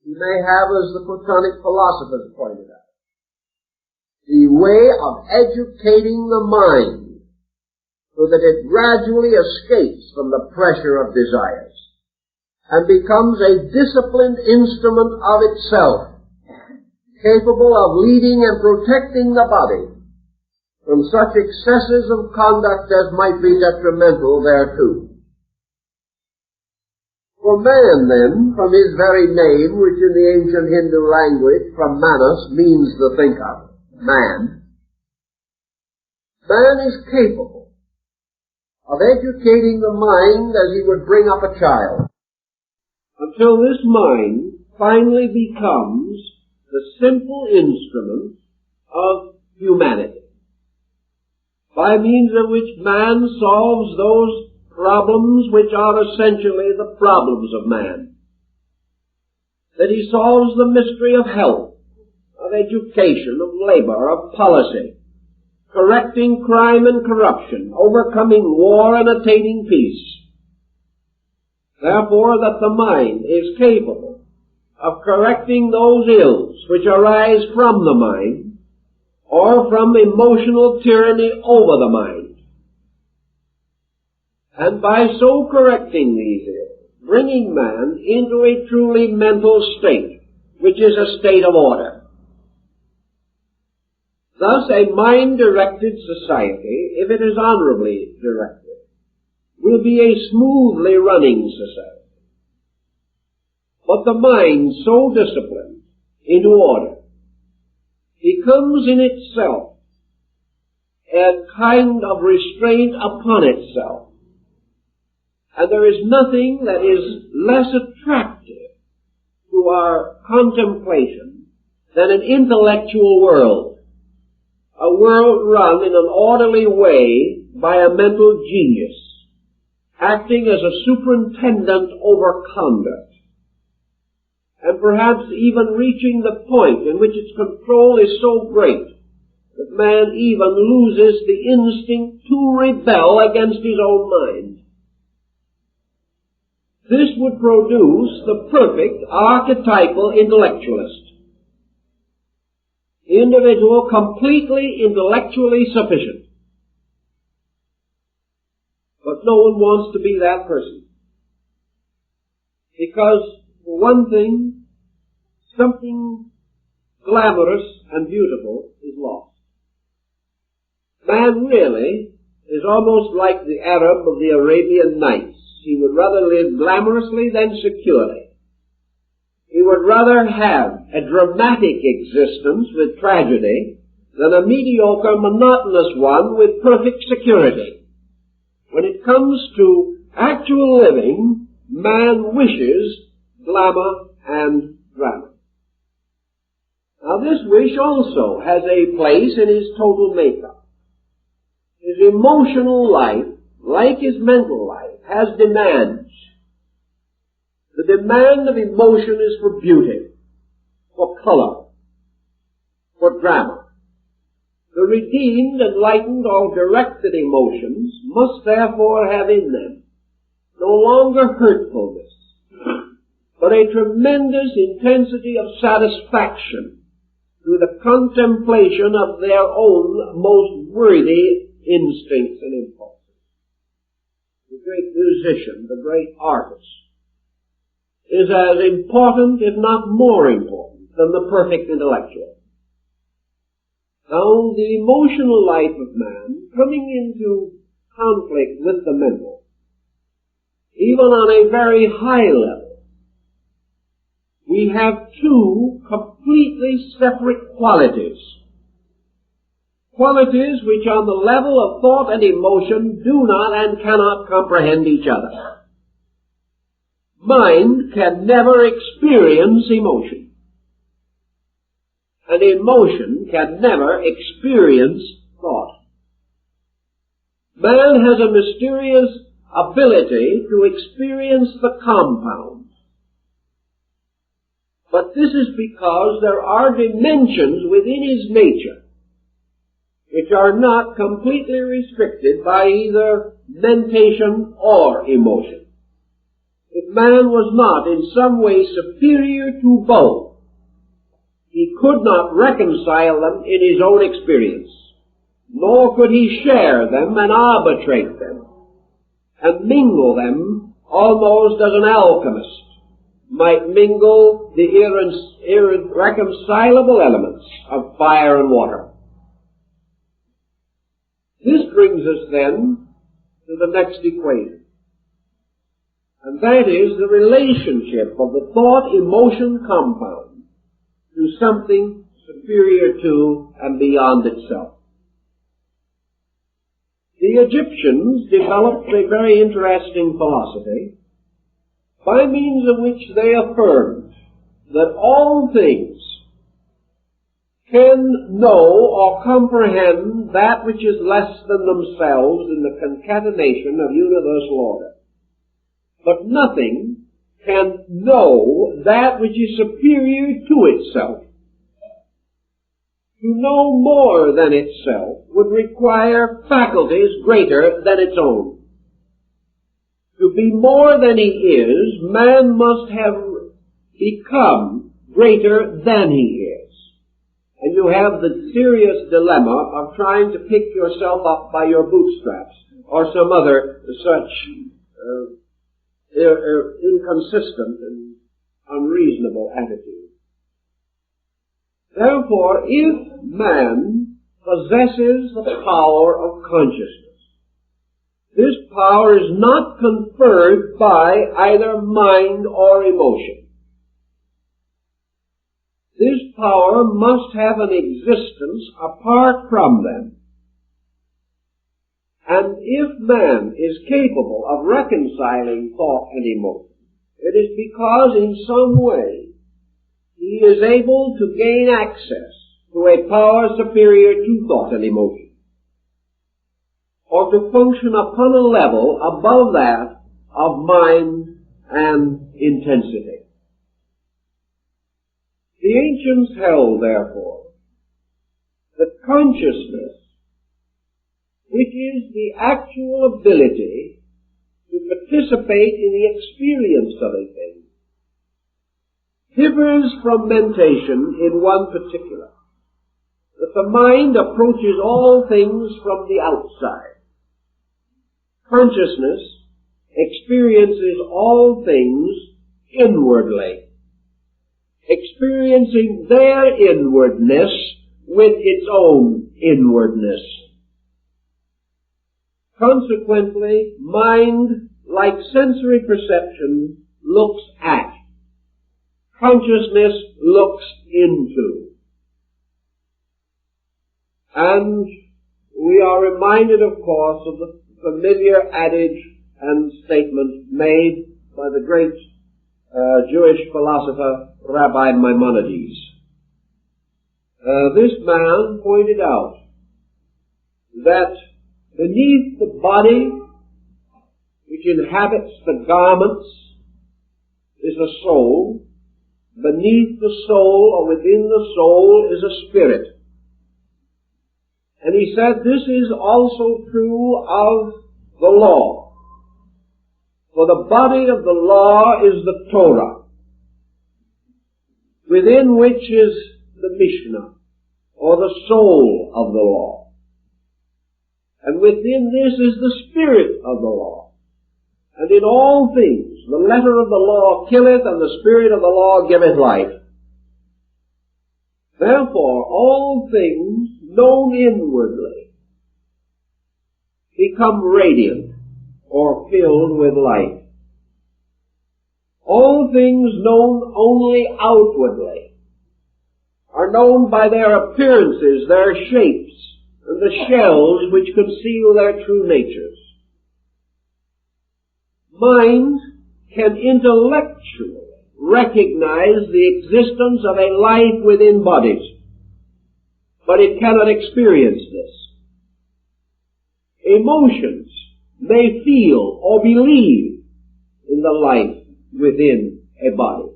You may have, as the Platonic philosophers pointed out, the way of educating the mind so that it gradually escapes from the pressure of desires and becomes a disciplined instrument of itself, capable of leading and protecting the body from such excesses of conduct as might be detrimental thereto. For man, then, from his very name, which in the ancient Hindu language, from manas, means to think of, man is capable of educating the mind as he would bring up a child, until this mind finally becomes the simple instrument of humanity, by means of which man solves those problems which are essentially the problems of man. That he solves the mystery of health, of education, of labor, of policy, correcting crime and corruption, overcoming war and attaining peace. Therefore, that the mind is capable of correcting those ills which arise from the mind or from emotional tyranny over the mind. And by so correcting these ills, bringing man into a truly mental state, which is a state of order. Thus, a mind-directed society, if it is honorably directed, will be a smoothly running society. But the mind so disciplined into order becomes in itself a kind of restraint upon itself. And there is nothing that is less attractive to our contemplation than an intellectual world, a world run in an orderly way by a mental genius, acting as a superintendent over conduct, and perhaps even reaching the point in which its control is so great that man even loses the instinct to rebel against his own mind. This would produce the perfect archetypal intellectualist. The individual completely intellectually sufficient. But no one wants to be that person. Because, for one thing, something glamorous and beautiful is lost. Man really is almost like the Arab of the Arabian Nights. He would rather live glamorously than securely. He would rather have a dramatic existence with tragedy than a mediocre, monotonous one with perfect security. When it comes to actual living, man wishes glamour and drama. Now this wish also has a place in his total makeup. His emotional life, like his mental life, has demands. The demand of emotion is for beauty, for color, for drama. The redeemed, enlightened, or directed emotions must therefore have in them no longer hurtfulness, but a tremendous intensity of satisfaction through the contemplation of their own most worthy instincts and impulses. The great musician, the great artist, is as important, if not more important, than the perfect intellectual. Now, the emotional life of man, coming into conflict with the mental, even on a very high level, we have two completely separate qualities. Qualities which on the level of thought and emotion do not and cannot comprehend each other. Mind can never experience emotion. And emotion can never experience thought. Man has a mysterious ability to experience the compound. But this is because there are dimensions within his nature which are not completely restricted by either mentation or emotion. If man was not in some way superior to both, he could not reconcile them in his own experience, nor could he share them and arbitrate them, and mingle them almost as an alchemist might mingle the irreconcilable elements of fire and water. This brings us then to the next equation, and that is the relationship of the thought-emotion compound to something superior to and beyond itself. The Egyptians developed a very interesting philosophy by means of which they affirmed that all things can know or comprehend that which is less than themselves in the concatenation of universal order. But nothing can know that which is superior to itself. To know more than itself would require faculties greater than its own. To be more than he is, man must have become greater than he is. And you have the serious dilemma of trying to pick yourself up by your bootstraps or some other such inconsistent and unreasonable attitude. Therefore, if man possesses the power of consciousness, this power is not conferred by either mind or emotion. This power must have an existence apart from them. And if man is capable of reconciling thought and emotion, it is because in some way he is able to gain access to a power superior to thought and emotion. or to function upon a level above that of mind and intensity. The ancients held, therefore, that consciousness, which is the actual ability to participate in the experience of a thing, differs from mentation in one particular, that the mind approaches all things from the outside. Consciousness experiences all things inwardly, experiencing their inwardness with its own inwardness. Consequently, mind, like sensory perception, looks at. Consciousness looks into. And we are reminded, of course, of the familiar adage and statement made by the great Jewish philosopher Rabbi Maimonides. This man pointed out that beneath the body which inhabits the garments is a soul. Beneath the soul or within the soul is a spirit. And he said this is also true of the law. For the body of the law is the Torah, within which is the Mishnah, or the soul of the law. And within this is the spirit of the law. And in all things, the letter of the law killeth, and the spirit of the law giveth life. Therefore, all things known inwardly become radiant or filled with light. All things known only outwardly are known by their appearances, their shapes, and the shells which conceal their true natures. Mind can intellectually recognize the existence of a life within bodies, but it cannot experience this. Emotions may feel or believe in the life within a body,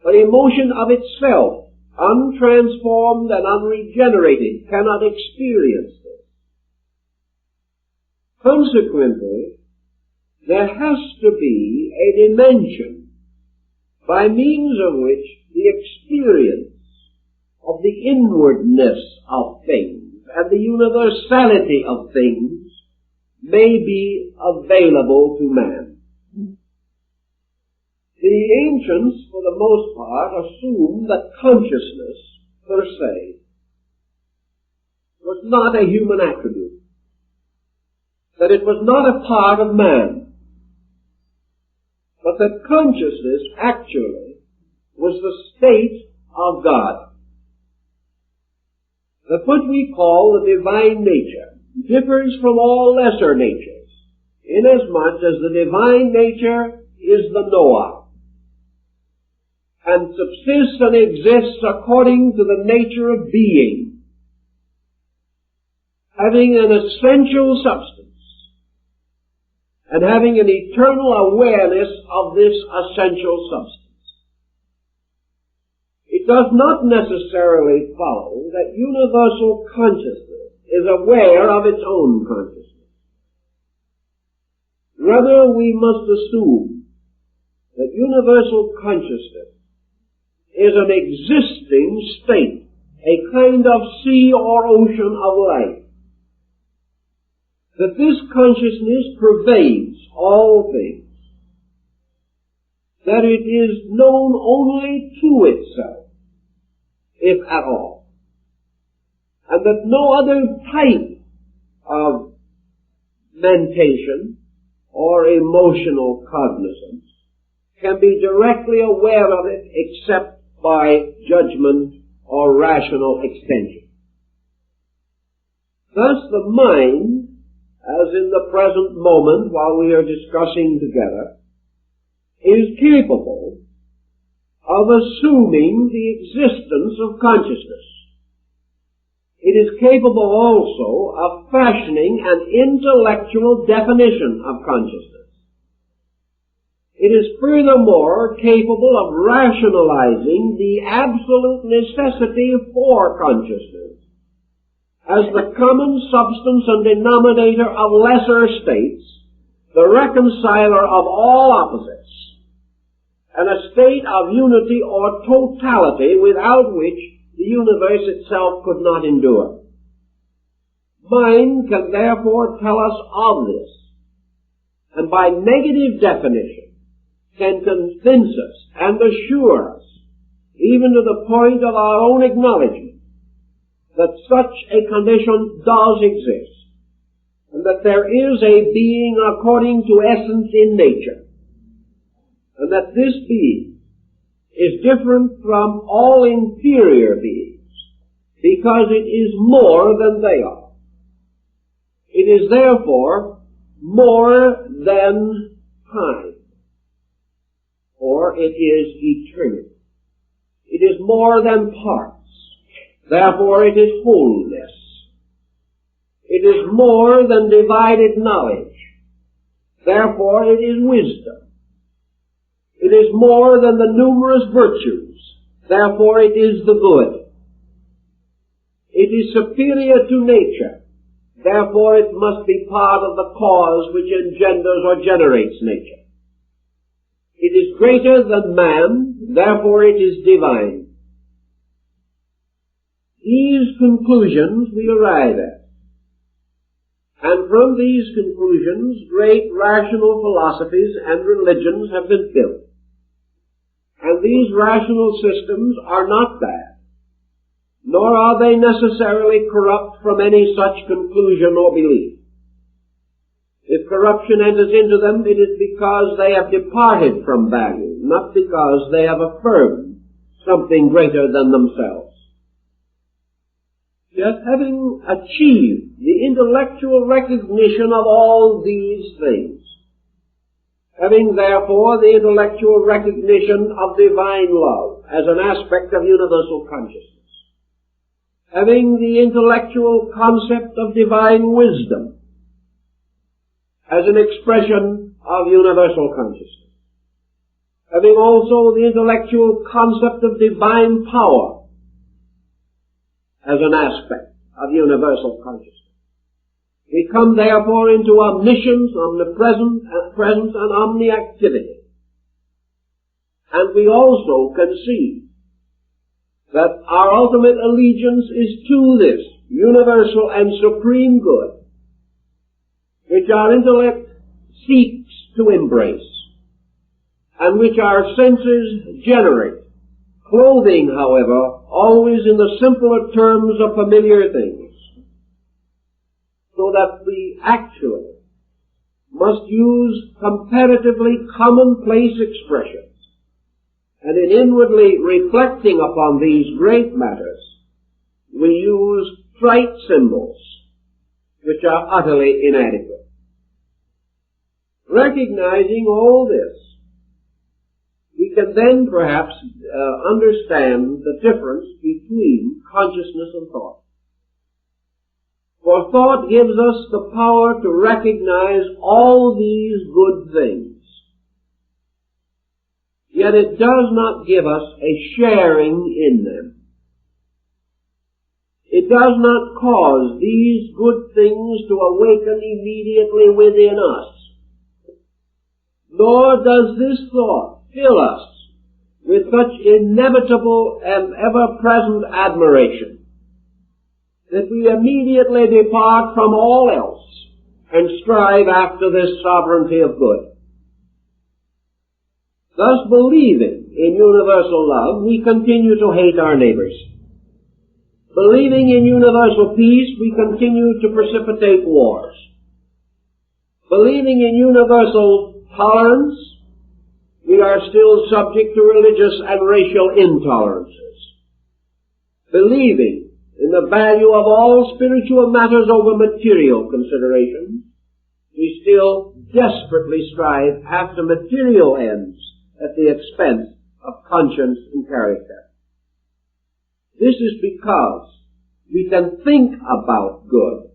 but emotion of itself, untransformed and unregenerated, cannot experience this. Consequently, there has to be a dimension by means of which the experience of the inwardness of things and the universality of things may be available to man. The ancients, for the most part, assumed that consciousness, per se, was not a human attribute, that it was not a part of man, but that consciousness actually was the state of God. That what we call the divine nature differs from all lesser natures, inasmuch as the divine nature is the knower, and subsists and exists according to the nature of being, having an essential substance, and having an eternal awareness of this essential substance. It does not necessarily follow that universal consciousness is aware of its own consciousness. Rather, we must assume that universal consciousness is an existing state, a kind of sea or ocean of life. That this consciousness pervades all things, that it is known only to itself, if at all, and that no other type of mentation or emotional cognizance can be directly aware of it except by judgment or rational extension. Thus the mind, as in the present moment while we are discussing together, is capable of assuming the existence of consciousness. it is capable also of fashioning an intellectual definition of consciousness. It is furthermore capable of rationalizing the absolute necessity for consciousness as the common substance and denominator of lesser states, the reconciler of all opposites, and a state of unity or totality without which the universe itself could not endure. Mind can therefore tell us of this, and by negative definition can convince us and assure us, even to the point of our own acknowledgement, that such a condition does exist, and that there is a being according to essence in nature, and that this being is different from all inferior beings, because it is more than they are. It is therefore more than time, or it is eternity. It is more than parts. Therefore it is wholeness. It is more than divided knowledge. Therefore it is wisdom. It is more than the numerous virtues. Therefore it is the good. It is superior to nature. Therefore it must be part of the cause which engenders or generates nature. It is greater than man. Therefore it is divine. These conclusions we arrive at. And from these conclusions, great rational philosophies and religions have been built. And these rational systems are not bad, nor are they necessarily corrupt from any such conclusion or belief. If corruption enters into them, it is because they have departed from value, not because they have affirmed something greater than themselves. Yet having achieved the intellectual recognition of all these things, having therefore the intellectual recognition of divine love as an aspect of universal consciousness, having the intellectual concept of divine wisdom as an expression of universal consciousness, having also the intellectual concept of divine power as an aspect of universal consciousness, we come therefore into omniscience, omnipresence, and omniactivity. And we also conceive that our ultimate allegiance is to this universal and supreme good, which our intellect seeks to embrace, and which our senses generate, clothing, however, always in the simpler terms of familiar things, so that we actually must use comparatively commonplace expressions, and in inwardly reflecting upon these great matters, we use trite symbols which are utterly inadequate. Recognizing all this, we can then perhaps understand the difference between consciousness and thought. For thought gives us the power to recognize all these good things. Yet it does not give us a sharing in them. It does not cause these good things to awaken immediately within us. Nor does this thought fill us with such inevitable and ever-present admiration that we immediately depart from all else and strive after this sovereignty of good. Thus, believing in universal love, we continue to hate our neighbors. Believing in universal peace, we continue to precipitate wars. Believing in universal tolerance, we are still subject to religious and racial intolerances. Believing in the value of all spiritual matters over material considerations, we still desperately strive after material ends at the expense of conscience and character. This is because We can think about good.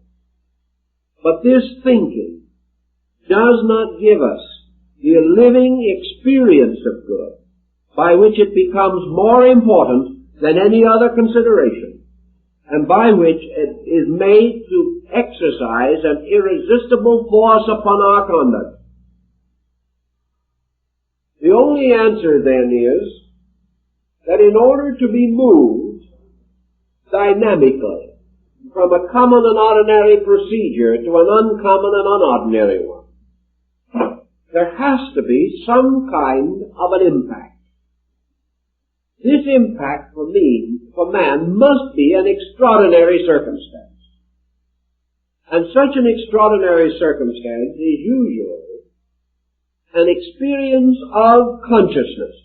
But this thinking does not give us the living experience of good, by which it becomes more important than any other consideration, and by which it is made to exercise an irresistible force upon our conduct. The only answer then is that in order to be moved dynamically from a common and ordinary procedure to an uncommon and unordinary one, there has to be some kind of an impact. This impact for man must be an extraordinary circumstance. And such an extraordinary circumstance is usually an experience of consciousness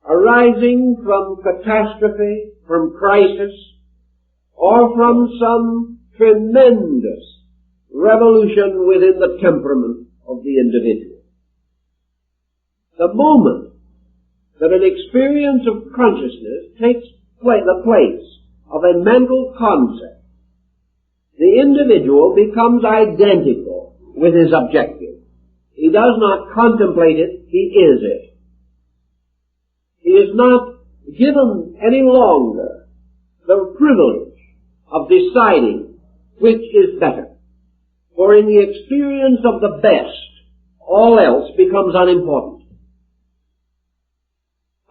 arising from catastrophe, from crisis, or from some tremendous revolution within the temperament of the individual. The moment that an experience of consciousness takes the place of a mental concept, the individual becomes identical with his objective. He does not contemplate it, he is it. He is not given any longer the privilege of deciding which is better. For in the experience of the best, all else becomes unimportant.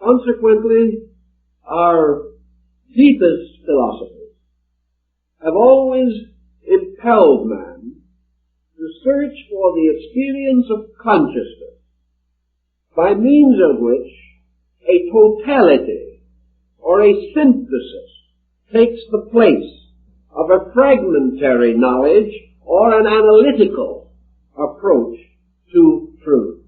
Consequently, our deepest philosophies have always impelled man to search for the experience of consciousness, by means of which a totality or a synthesis takes the place of a fragmentary knowledge or an analytical approach to truth.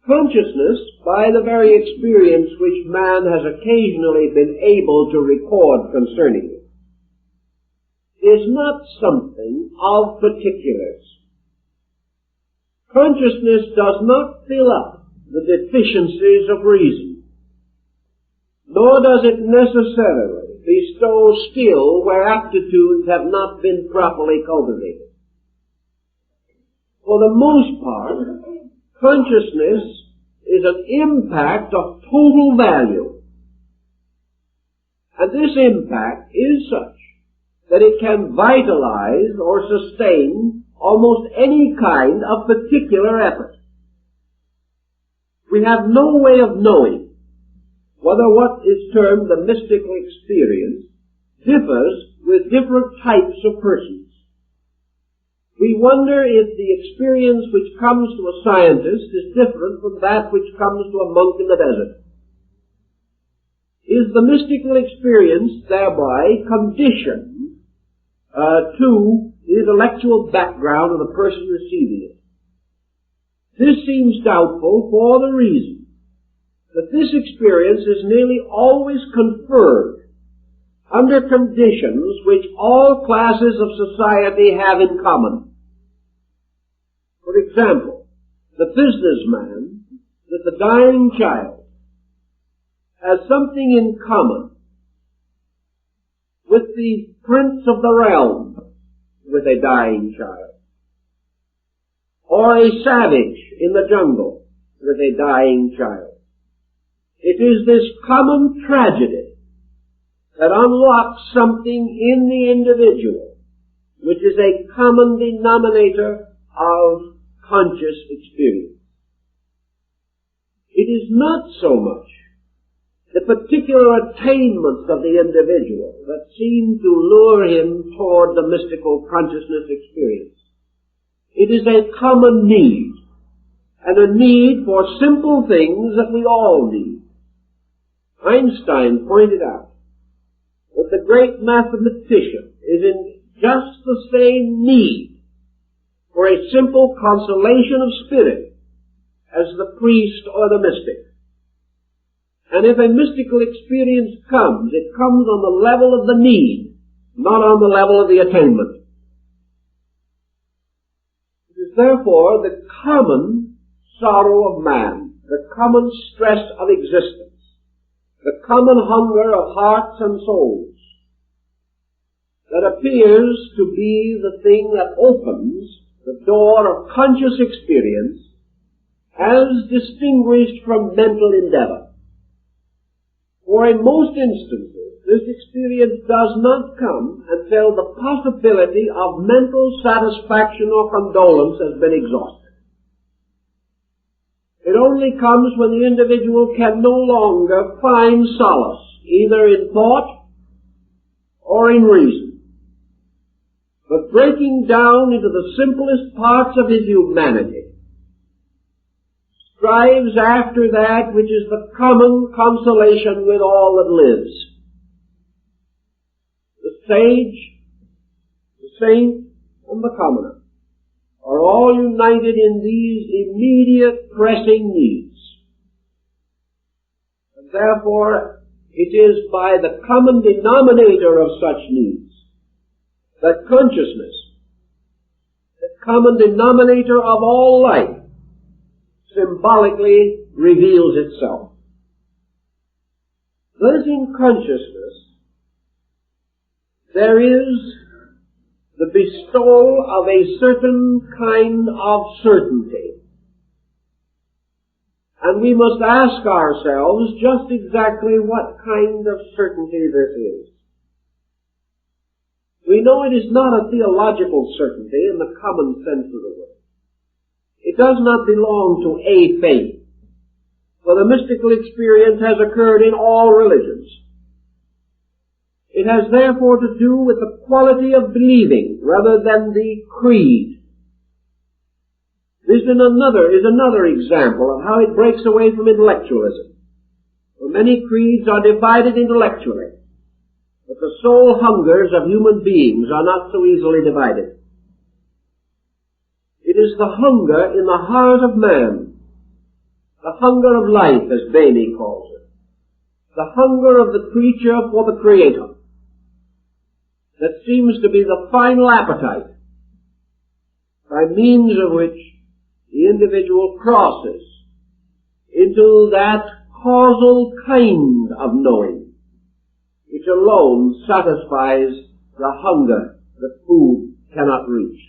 Consciousness, by the very experience which man has occasionally been able to record concerning it, is not something of particulars. Consciousness does not fill up the deficiencies of reason, nor does it necessarily bestow skill where aptitudes have not been properly cultivated. For the most part, consciousness is an impact of total value. And this impact is such that it can vitalize or sustain almost any kind of particular effort. We have no way of knowing whether what is termed the mystical experience differs with different types of persons. We wonder if the experience which comes to a scientist is different from that which comes to a monk in the desert. Is the mystical experience thereby conditioned to the intellectual background of the person receiving it? This seems doubtful for the reason that this experience is nearly always conferred under conditions which all classes of society have in common. For example, the businessman with the dying child has something in common with the prince of the realm with a dying child, or a savage in the jungle with a dying child. It is this common tragedy that unlocks something in the individual which is a common denominator of conscious experience. It is not so much the particular attainments of the individual that seem to lure him toward the mystical consciousness experience. It is a common need, and a need for simple things that we all need. Einstein pointed out that the great mathematician is in just the same need for a simple consolation of spirit as the priest or the mystic. And if a mystical experience comes, it comes on the level of the need, not on the level of the attainment. It is therefore the common sorrow of man, the common stress of existence, the common hunger of hearts and souls, that appears to be the thing that opens the door of conscious experience as distinguished from mental endeavor. For in most instances, this experience does not come until the possibility of mental satisfaction or condolence has been exhausted. It only comes when the individual can no longer find solace, either in thought or in reason, but breaking down into the simplest parts of his humanity, strives after that which is the common consolation with all that lives. The sage, the saint, and the commoner are all united in these immediate pressing needs. And therefore, it is by the common denominator of such needs that consciousness, the common denominator of all life, symbolically reveals itself. Thus in consciousness, there is the bestowal of a certain kind of certainty. And we must ask ourselves just exactly what kind of certainty this is. We know it is not a theological certainty in the common sense of the word. It does not belong to a faith, for the mystical experience has occurred in all religions. It has therefore to do with the quality of believing rather than the creed. This is another example of how it breaks away from intellectualism. For many creeds are divided intellectually, but the soul hungers of human beings are not so easily divided. It is the hunger in the heart of man, the hunger of life, as Bainey calls it, the hunger of the creature for the Creator, that seems to be the final appetite by means of which the individual crosses into that causal kind of knowing which alone satisfies the hunger that food cannot reach.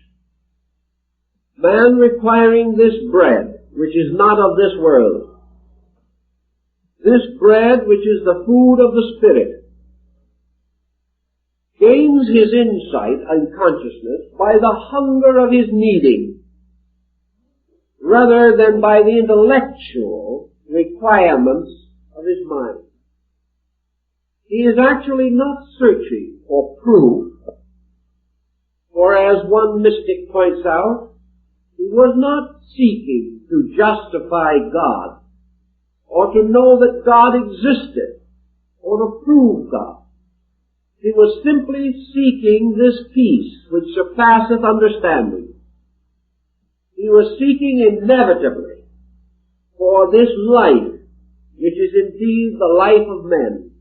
Man requiring this bread, which is not of this world, this bread which is the food of the Spirit, gains his insight and consciousness by the hunger of his needing, rather than by the intellectual requirements of his mind. He is actually not searching for proof, for as one mystic points out, he was not seeking to justify God, or to know that God existed, or to prove God. He was simply seeking this peace which surpasseth understanding. He was seeking inevitably for this life, which is indeed the life of men,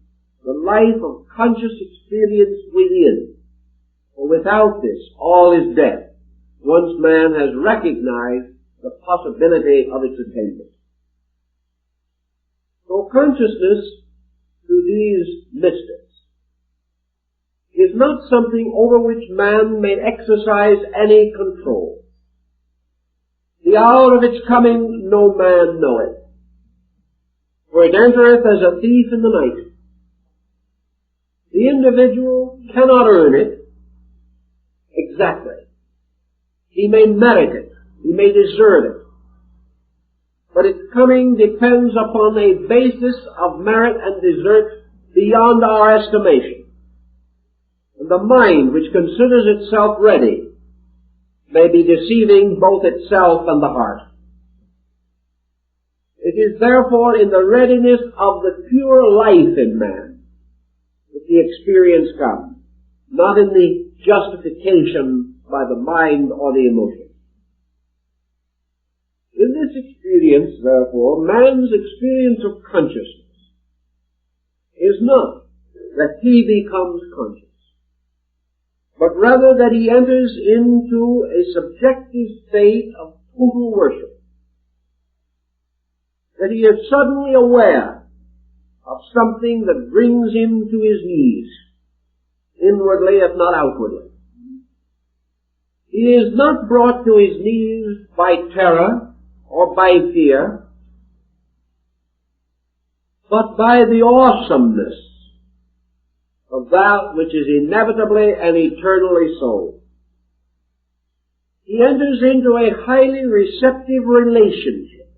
the life of conscious experience within. For without this, all is death, once man has recognized the possibility of its attainment. So consciousness to these mystics is not something over which man may exercise any control. The hour of its coming no man knoweth, for it entereth as a thief in the night. The individual cannot earn it exactly. He may merit it, he may deserve it, but its coming depends upon a basis of merit and desert beyond our estimation. And the mind which considers itself ready may be deceiving both itself and the heart. It is therefore in the readiness of the pure life in man that the experience comes, not in the justification by the mind or the emotion. In this experience, therefore, man's experience of consciousness is not that he becomes conscious, but rather that he enters into a subjective state of total worship, that he is suddenly aware of something that brings him to his knees, inwardly if not outwardly. He is not brought to his knees by terror or by fear, but by the awesomeness of that which is inevitably and eternally so. He enters into a highly receptive relationship.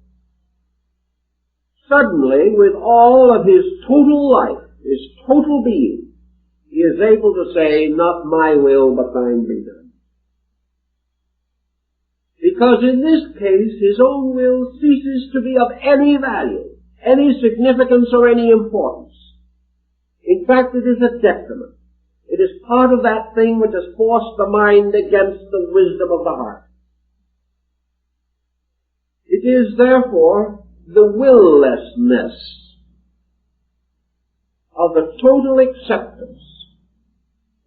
Suddenly, with all of his total life, his total being, he is able to say, not my will, but thine be done. Because in this case, his own will ceases to be of any value, any significance, or any importance. In fact, it is a detriment. It is part of that thing which has forced the mind against the wisdom of the heart. It is, therefore, the willlessness of the total acceptance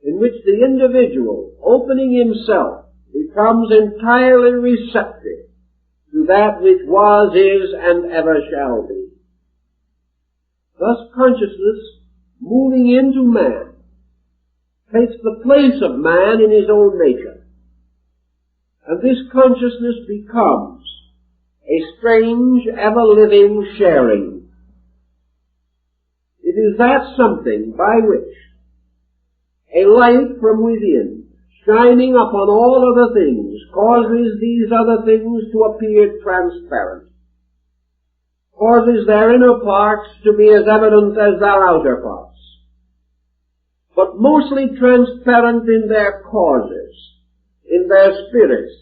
in which the individual, opening himself, becomes entirely receptive to that which was, is, and ever shall be. Thus consciousness, moving into man, takes the place of man in his own nature. And this consciousness becomes a strange, ever-living sharing. It is that something by which a light from within, shining upon all other things, causes these other things to appear transparent, causes their inner parts to be as evident as their outer parts, but mostly transparent in their causes, in their spirits,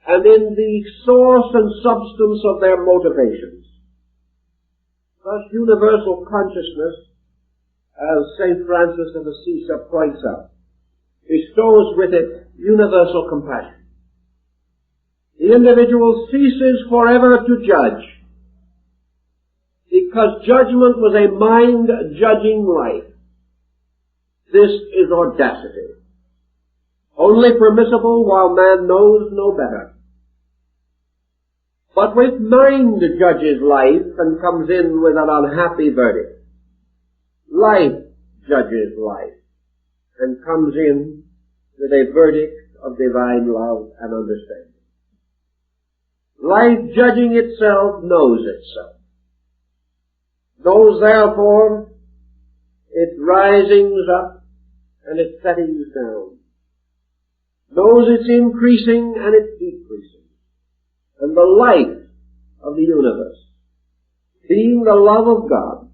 and in the source and substance of their motivations. Thus universal consciousness, as St. Francis of Assisi points out, bestows with it universal compassion. The individual ceases forever to judge, because judgment was a mind-judging life. This is audacity, only permissible while man knows no better. But when mind judges life and comes in with an unhappy verdict, life judges life and comes in with a verdict of divine love and understanding. Life judging itself knows itself, knows therefore its risings up and its settings down, knows its increasing and its decreasing, and the life of the universe, being the love of God,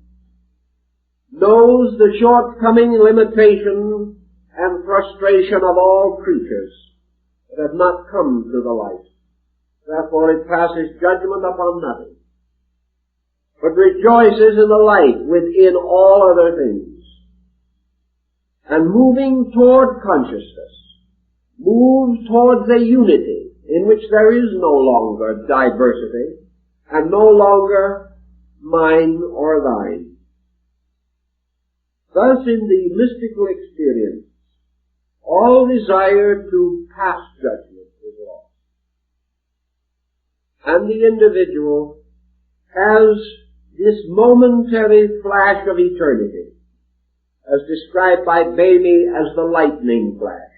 knows the shortcoming, limitation, and frustration of all creatures that have not come to the light. Therefore it passes judgment upon nothing, but rejoices in the light within all other things. And moving toward consciousness, moves towards a unity in which there is no longer diversity and no longer mine or thine. Thus in the mystical experience, all desire to pass judgment is lost. And the individual has this momentary flash of eternity, as described by Bamy as the lightning flash,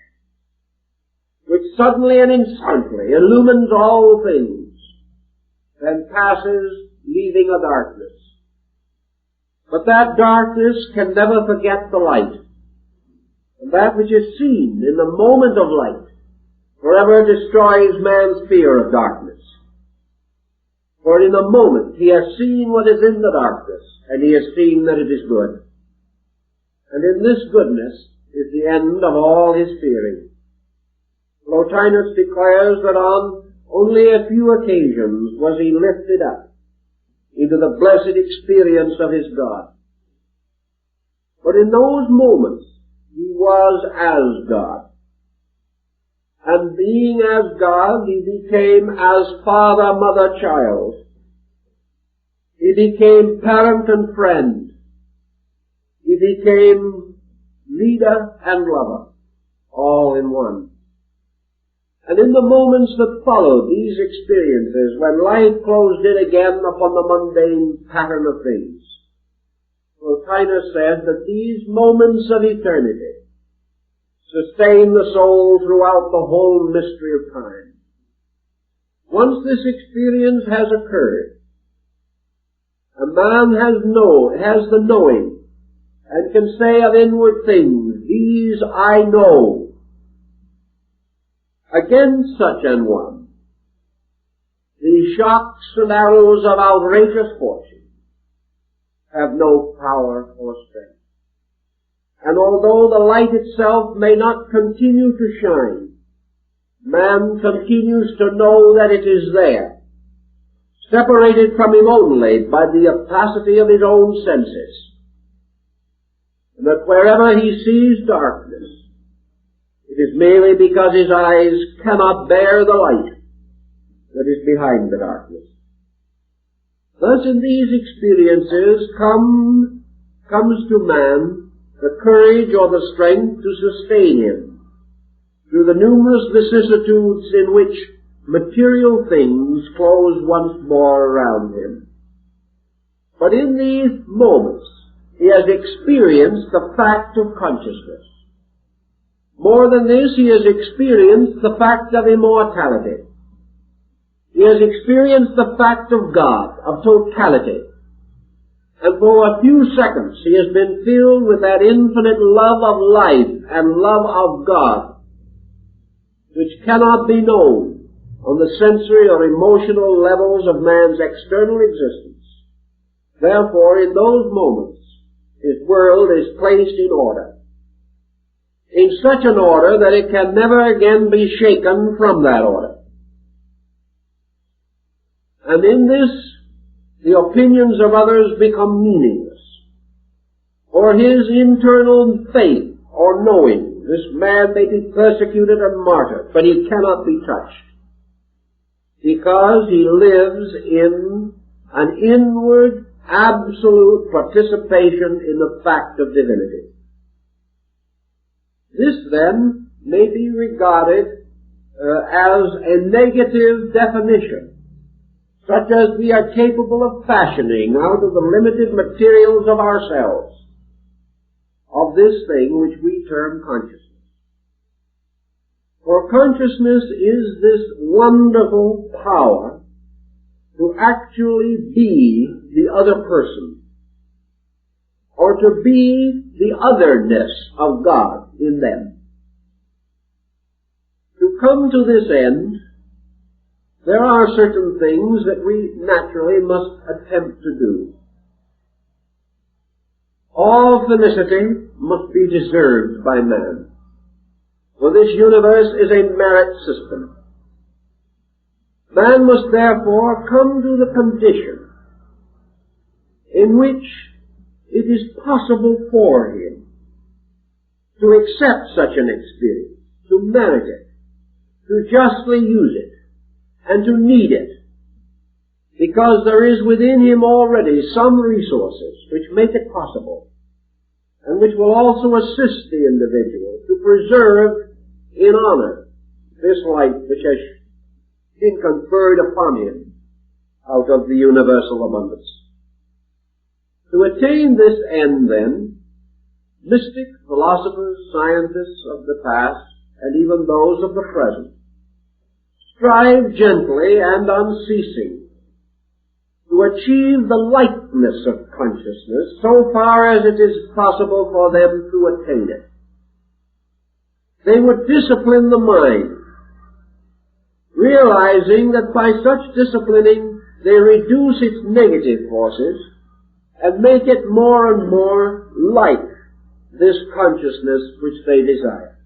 which suddenly and instantly illumines all things, then passes, leaving a darkness. But that darkness can never forget the light. And that which is seen in the moment of light forever destroys man's fear of darkness. For in a moment he has seen what is in the darkness, and he has seen that it is good. And in this goodness is the end of all his fearing. Plotinus declares that on only a few occasions was he lifted up into the blessed experience of his God. But in those moments he was as God. And being as God, he became as father, mother, child. He became parent and friend. He became leader and lover, all in one. And in the moments that followed these experiences, when life closed in again upon the mundane pattern of things, Plotinus said that these moments of eternity sustain the soul throughout the whole mystery of time. Once this experience has occurred, a man has the knowing and can say of inward things, these I know. Against such an one, the shocks and arrows of outrageous fortune have no power or strength. And although the light itself may not continue to shine, man continues to know that it is there, separated from him only by the opacity of his own senses, and that wherever he sees darkness, it is merely because his eyes cannot bear the light that is behind the darkness. Thus in these experiences comes to man the courage or the strength to sustain him through the numerous vicissitudes in which material things close once more around him. But in these moments he has experienced the fact of consciousness. More than this, he has experienced the fact of immortality. He has experienced the fact of God, of totality. And for a few seconds he has been filled with that infinite love of life and love of God, which cannot be known on the sensory or emotional levels of man's external existence. Therefore, in those moments, his world is placed in order. In such an order that it can never again be shaken from that order. And in this, the opinions of others become meaningless. Or his internal faith or knowing, this man may be persecuted and martyred, but he cannot be touched. Because he lives in an inward, absolute participation in the fact of divinity. This then may be regarded as a negative definition, such as we are capable of fashioning out of the limited materials of ourselves, of this thing which we term consciousness. For consciousness is this wonderful power to actually be the other person, or to be the otherness of God in them. To come to this end, there are certain things that we naturally must attempt to do. All felicity must be deserved by man, for this universe is a merit system. Man must therefore come to the condition in which it is possible for him to accept such an experience, to merit it, to justly use it, and to need it, because there is within him already some resources which make it possible, and which will also assist the individual to preserve in honor this light which has been conferred upon him out of the universal abundance. To attain this end, then, mystics, philosophers, scientists of the past, and even those of the present, strive gently and unceasing to achieve the likeness of consciousness so far as it is possible for them to attain it. They would discipline the mind, realizing that by such disciplining they reduce its negative forces and make it more and more like this consciousness which they desire.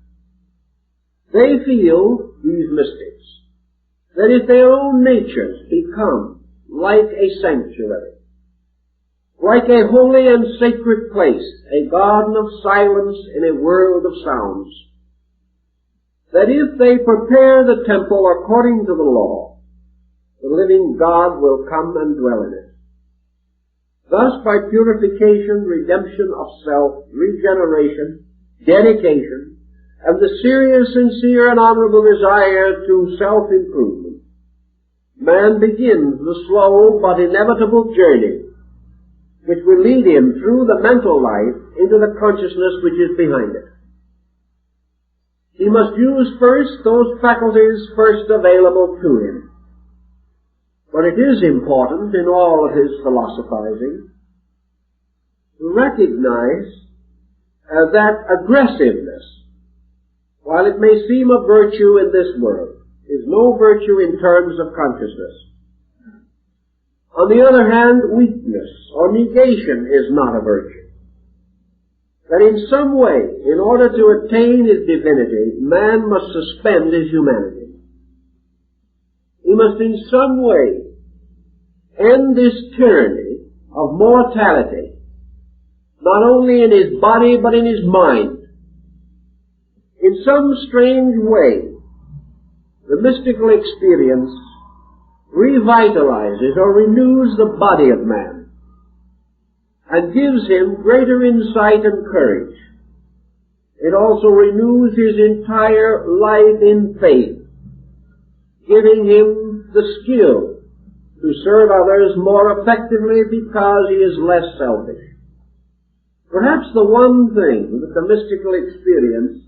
They feel, these mystics, that if their own natures become like a sanctuary, like a holy and sacred place, a garden of silence in a world of sounds, that if they prepare the temple according to the law, the living God will come and dwell in it. Thus, by purification, redemption of self, regeneration, dedication, and the serious, sincere, and honorable desire to man begins the slow but inevitable journey which will lead him through the mental life into the consciousness which is behind it. He must use first those faculties first available to him. But it is important in all of his philosophizing to recognize that aggressiveness, while it may seem a virtue in this world, is no virtue in terms of consciousness. On the other hand, weakness or negation is not a virtue. That in some way, in order to attain his divinity, man must suspend his humanity. He must in some way end this tyranny of mortality, not only in his body but in his mind. In some strange way, the mystical experience revitalizes or renews the body of man and gives him greater insight and courage. It also renews his entire life in faith, giving him the skill to serve others more effectively because he is less selfish. Perhaps the one thing that the mystical experience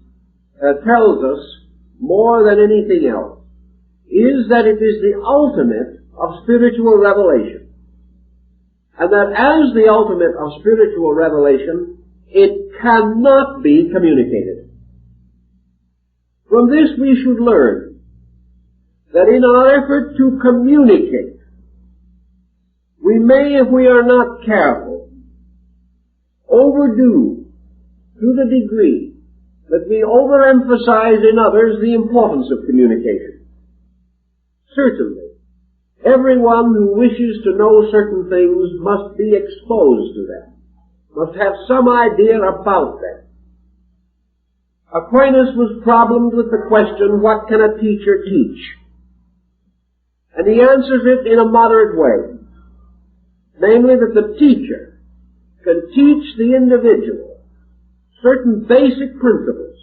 tells us more than anything else is that it is the ultimate of spiritual revelation. And that as the ultimate of spiritual revelation, it cannot be communicated. From this we should learn that in our effort to communicate, we may, if we are not careful, overdo to the degree that we overemphasize in others the importance of communication. Certainly, everyone who wishes to know certain things must be exposed to them, must have some idea about them. Aquinas was problemed with the question, what can a teacher teach? And he answers it in a moderate way. Namely, that the teacher can teach the individual certain basic principles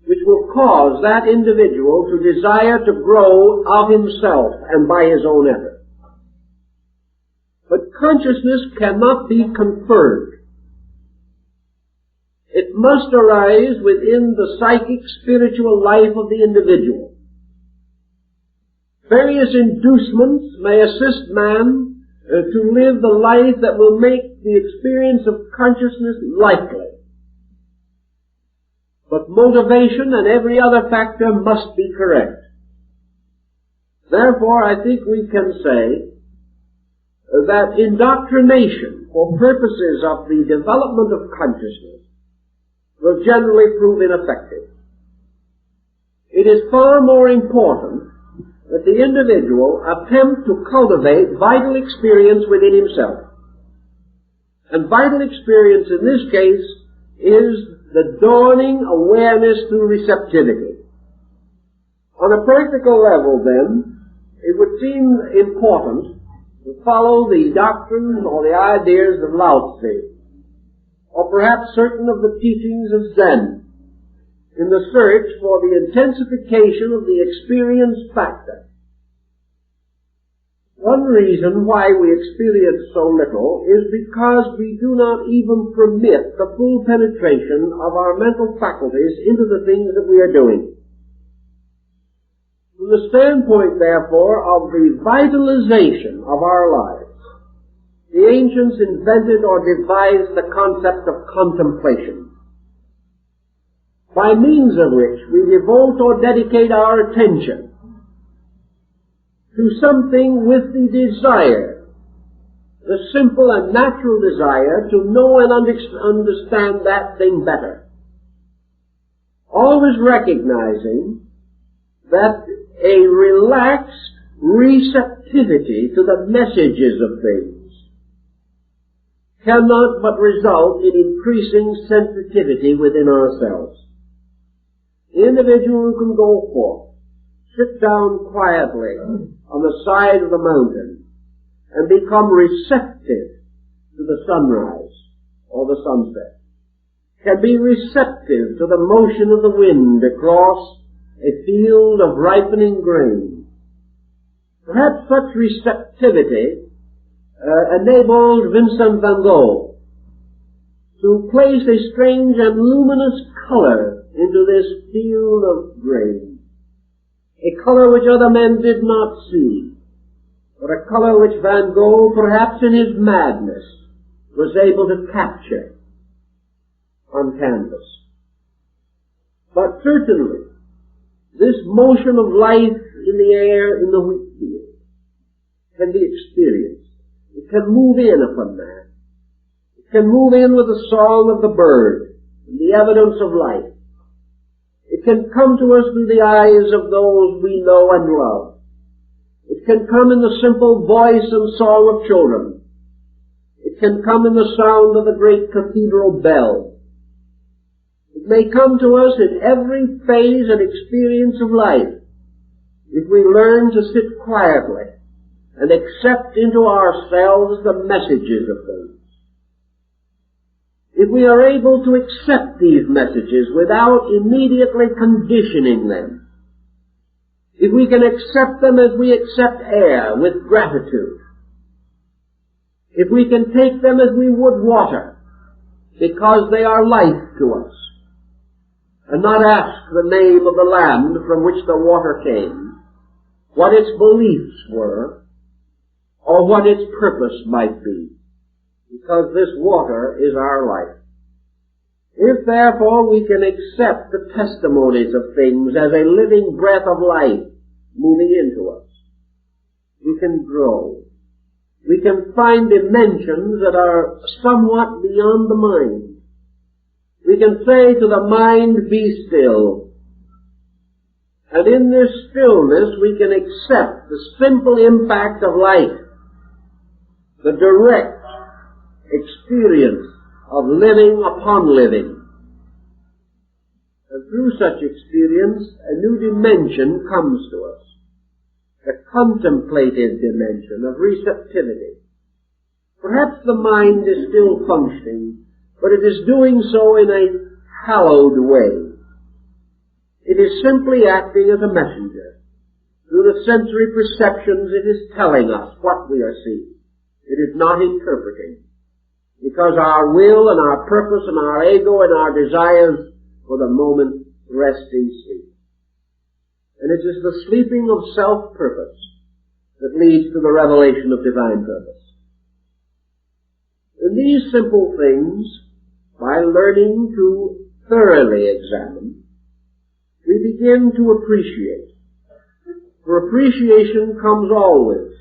which will cause that individual to desire to grow of himself and by his own effort. But consciousness cannot be conferred. It must arise within the psychic spiritual life of the individual. Various inducements may assist man to live the life that will make the experience of consciousness likely. But motivation and every other factor must be correct. Therefore, I think we can say that indoctrination for purposes of the development of consciousness will generally prove ineffective. It is far more important that the individual attempt to cultivate vital experience within himself. And vital experience in this case is the dawning awareness through receptivity. On a practical level, then, it would seem important to follow the doctrines or the ideas of Lao Tzu, or perhaps certain of the teachings of Zen, in the search for the intensification of the experience factor. One reason why we experience so little is because we do not even permit the full penetration of our mental faculties into the things that we are doing. From the standpoint, therefore, of the vitalization of our lives, the ancients invented or devised the concept of contemplation, by means of which we devote or dedicate our attention to something with the desire, the simple and natural desire to know and understand that thing better. Always recognizing that a relaxed receptivity to the messages of things cannot but result in increasing sensitivity within ourselves. The individual who can go forth, sit down quietly on the side of the mountain and become receptive to the sunrise or the sunset, can be receptive to the motion of the wind across a field of ripening grain. Perhaps such receptivity enabled Vincent van Gogh to place a strange and luminous color into this field of grain. A color which other men did not see, but a color which Van Gogh, perhaps in his madness, was able to capture on canvas. But certainly, this motion of life in the air in the wheat field can be experienced. It can move in upon man. It can move in with the song of the bird and the evidence of life. It can come to us through the eyes of those we know and love. It can come in the simple voice and song of children. It can come in the sound of the great cathedral bell. It may come to us in every phase and experience of life if we learn to sit quietly and accept into ourselves the messages of things. If we are able to accept these messages without immediately conditioning them, if we can accept them as we accept air with gratitude, if we can take them as we would water because they are life to us, and not ask the name of the land from which the water came, what its beliefs were, or what its purpose might be, because this water is our life. If therefore we can accept the testimonies of things as a living breath of life moving into us, we can grow. We can find dimensions that are somewhat beyond the mind. We can say to the mind, be still. And in this stillness we can accept the simple impact of life, the direct experience of living upon living. And through such experience, a new dimension comes to us, the contemplative dimension of receptivity. Perhaps the mind is still functioning, but it is doing so in a hallowed way. It is simply acting as a messenger. Through the sensory perceptions, it is telling us what we are seeing. It is not interpreting, because our will and our purpose and our ego and our desires for the moment rest in sleep. And it is the sleeping of self-purpose that leads to the revelation of divine purpose. In these simple things, by learning to thoroughly examine, we begin to appreciate. For appreciation comes always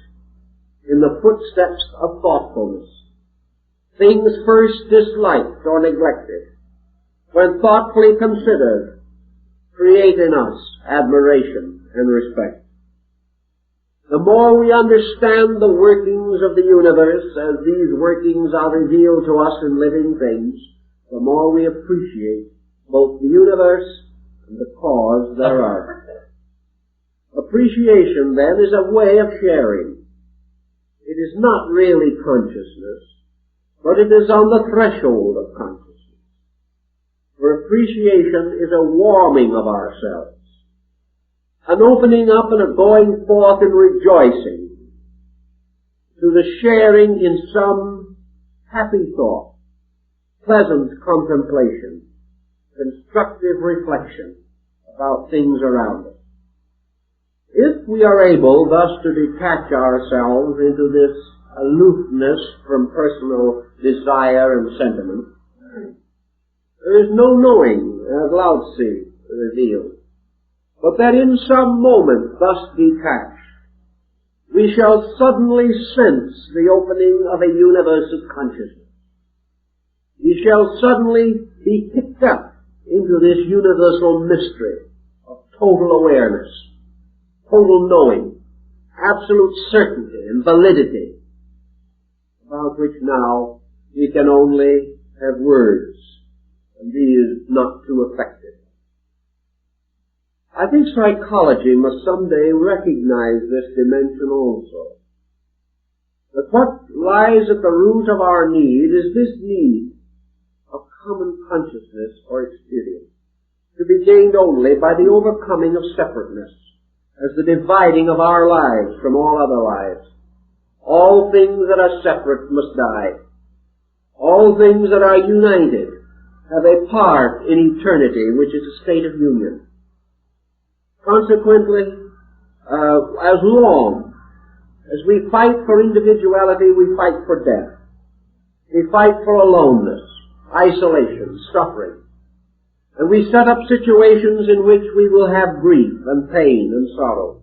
in the footsteps of thoughtfulness. Things first disliked or neglected, when thoughtfully considered, create in us admiration and respect. The more we understand the workings of the universe as these workings are revealed to us in living things, the more we appreciate both the universe and the cause thereof. Appreciation, then, is a way of sharing. It is not really consciousness, but it is on the threshold of consciousness. For appreciation is a warming of ourselves, an opening up and a going forth in rejoicing to the sharing in some happy thought, pleasant contemplation, constructive reflection about things around us. If we are able thus to detach ourselves into this aloofness from personal desire and sentiment, there is no knowing, as Lao-Tzu revealed, but that in some moment thus detached, we shall suddenly sense the opening of a universe of consciousness. We shall suddenly be picked up into this universal mystery of total awareness, total knowing, absolute certainty and validity, about which now we can only have words, and these not too effective. I think psychology must someday recognize this dimension also. That what lies at the root of our need is this need of common consciousness or experience, to be gained only by the overcoming of separateness, as the dividing of our lives from all other lives. All things that are separate must die. All things that are united have a part in eternity, which is a state of union. Consequently, as long as we fight for individuality, we fight for death. We fight for aloneness, isolation, suffering. And we set up situations in which we will have grief and pain and sorrow.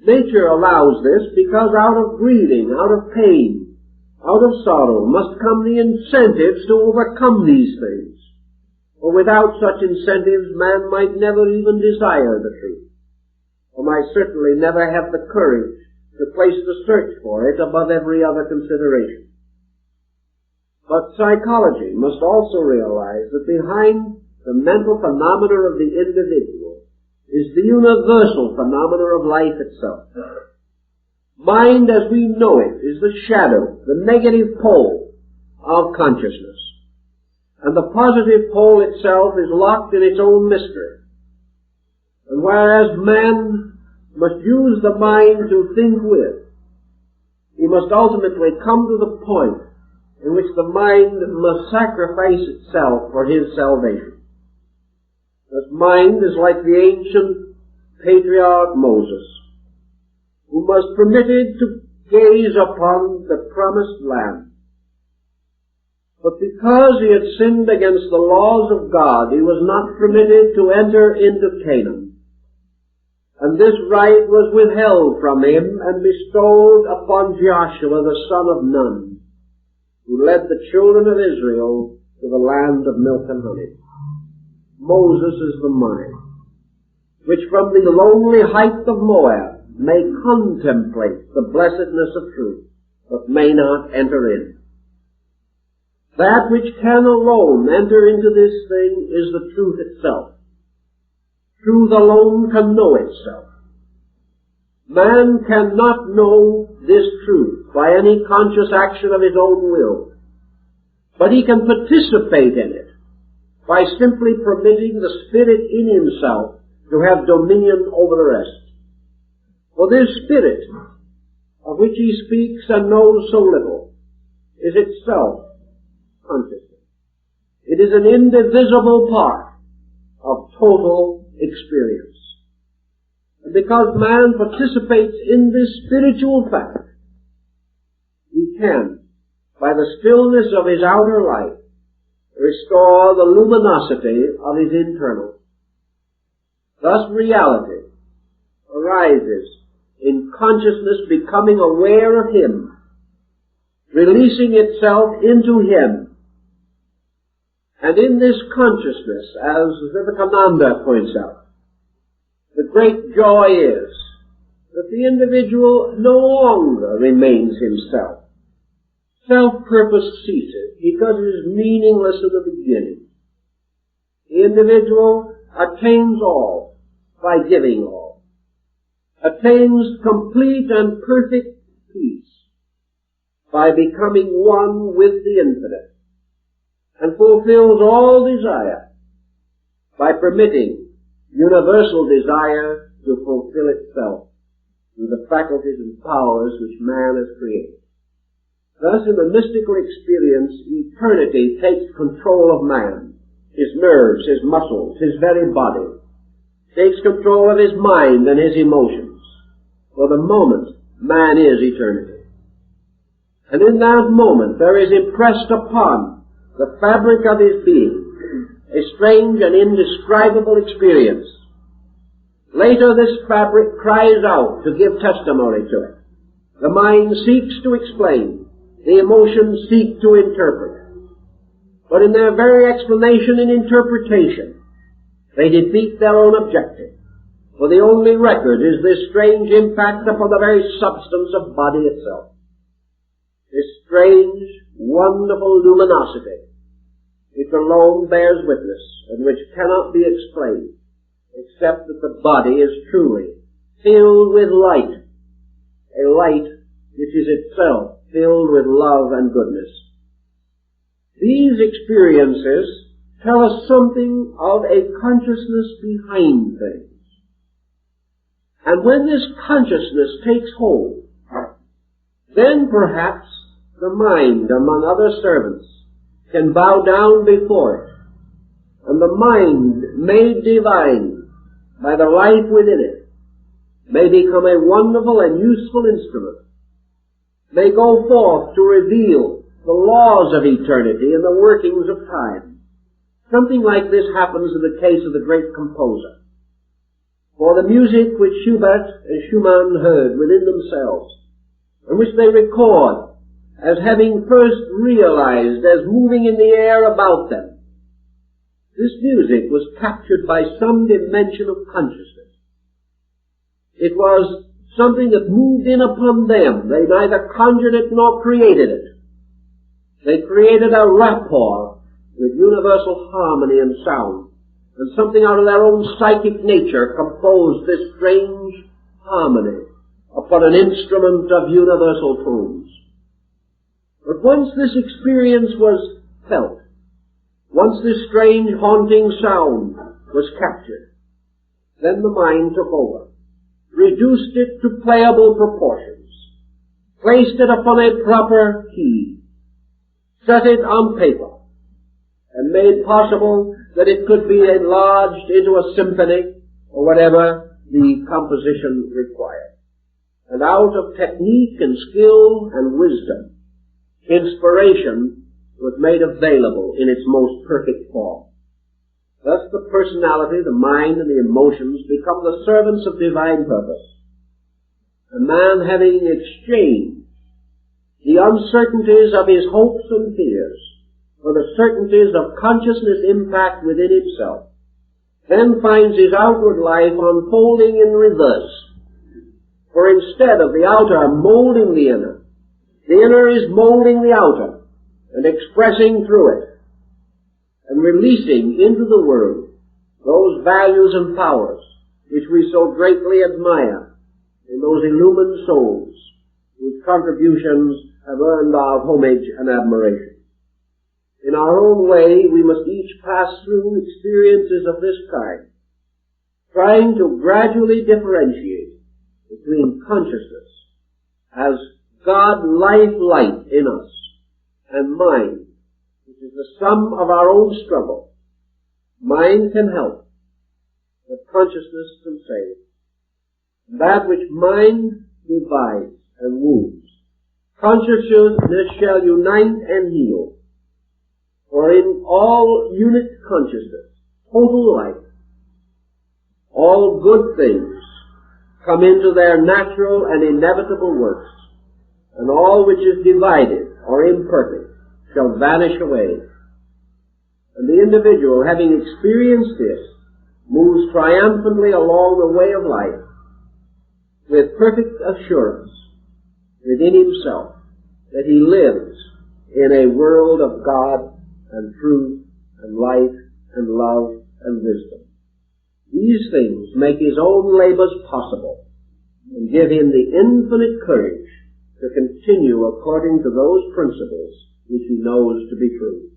Nature allows this because out of grieving, out of pain, out of sorrow must come the incentives to overcome these things. For without such incentives, man might never even desire the truth, or might certainly never have the courage to place the search for it above every other consideration. But psychology must also realize that behind the mental phenomena of the individual is the universal phenomena of life itself. Mind as we know it is the shadow, the negative pole of consciousness. And the positive pole itself is locked in its own mystery. And whereas man must use the mind to think with, he must ultimately come to the point in which the mind must sacrifice itself for his salvation. This mind is like the ancient patriarch Moses, who was permitted to gaze upon the promised land. But because he had sinned against the laws of God, he was not permitted to enter into Canaan. And this right was withheld from him and bestowed upon Joshua the son of Nun, who led the children of Israel to the land of milk and honey. Moses is the mind, which from the lonely height of Moab may contemplate the blessedness of truth, but may not enter in. That which can alone enter into this thing is the truth itself. Truth alone can know itself. Man cannot know this truth by any conscious action of his own will, but he can participate in it by simply permitting the Spirit in himself to have dominion over the rest. For this Spirit, of which he speaks and knows so little, is itself consciousness. It is an indivisible part of total experience. And because man participates in this spiritual fact, he can, by the stillness of his outer life, restore the luminosity of his internal. Thus reality arises in consciousness becoming aware of him, releasing itself into him. And in this consciousness, as Vivekananda points out, the great joy is that the individual no longer remains himself. Self-purpose ceases because it is meaningless in the beginning. The individual attains all by giving all, attains complete and perfect peace by becoming one with the infinite, and fulfills all desire by permitting universal desire to fulfill itself through the faculties and powers which man has created. Thus, in the mystical experience, eternity takes control of man, his nerves, his muscles, his very body, takes control of his mind and his emotions. For the moment, man is eternity. And in that moment, there is impressed upon the fabric of his being a strange and indescribable experience. Later, this fabric cries out to give testimony to it. The mind seeks to explain. The emotions seek to interpret. But in their very explanation and interpretation, they defeat their own objective. For the only record is this strange impact upon the very substance of body itself. This strange, wonderful luminosity, which alone bears witness and which cannot be explained, except that the body is truly filled with light, a light which is itself filled with love and goodness. These experiences tell us something of a consciousness behind things. And when this consciousness takes hold, then perhaps the mind, among other servants, can bow down before it, and the mind, made divine by the life within it, may become a wonderful and useful instrument, may go forth to reveal the laws of eternity and the workings of time. Something like this happens in the case of the great composer. For the music which Schubert and Schumann heard within themselves, and which they record as having first realized as moving in the air about them, this music was captured by some dimension of consciousness. It was something that moved in upon them. They neither conjured it nor created it. They created a rapport with universal harmony and sound, and something out of their own psychic nature composed this strange harmony upon an instrument of universal tones. But once this experience was felt, once this strange haunting sound was captured, then the mind took over, reduced it to playable proportions, placed it upon a proper key, set it on paper, and made possible that it could be enlarged into a symphony or whatever the composition required. And out of technique and skill and wisdom, inspiration was made available in its most perfect form. Thus the personality, the mind, and the emotions become the servants of divine purpose. A man having exchanged the uncertainties of his hopes and fears for the certainties of consciousness impact within himself, then finds his outward life unfolding in reverse. For instead of the outer molding the inner is molding the outer and expressing through it and releasing into the world those values and powers which we so greatly admire in those illumined souls whose contributions have earned our homage and admiration. In our own way, we must each pass through experiences of this kind, trying to gradually differentiate between consciousness as God life light in us and mind, which is the sum of our own struggle. Mind can help, but consciousness can save. And that which mind divides and wounds, consciousness shall unite and heal. For in all unit consciousness, total life, all good things come into their natural and inevitable works, and all which is divided or imperfect shall vanish away. And the individual, having experienced this, moves triumphantly along the way of life with perfect assurance within himself that he lives in a world of God and truth and life and love and wisdom. These things make his own labors possible and give him the infinite courage to continue according to those principles which he knows to be true.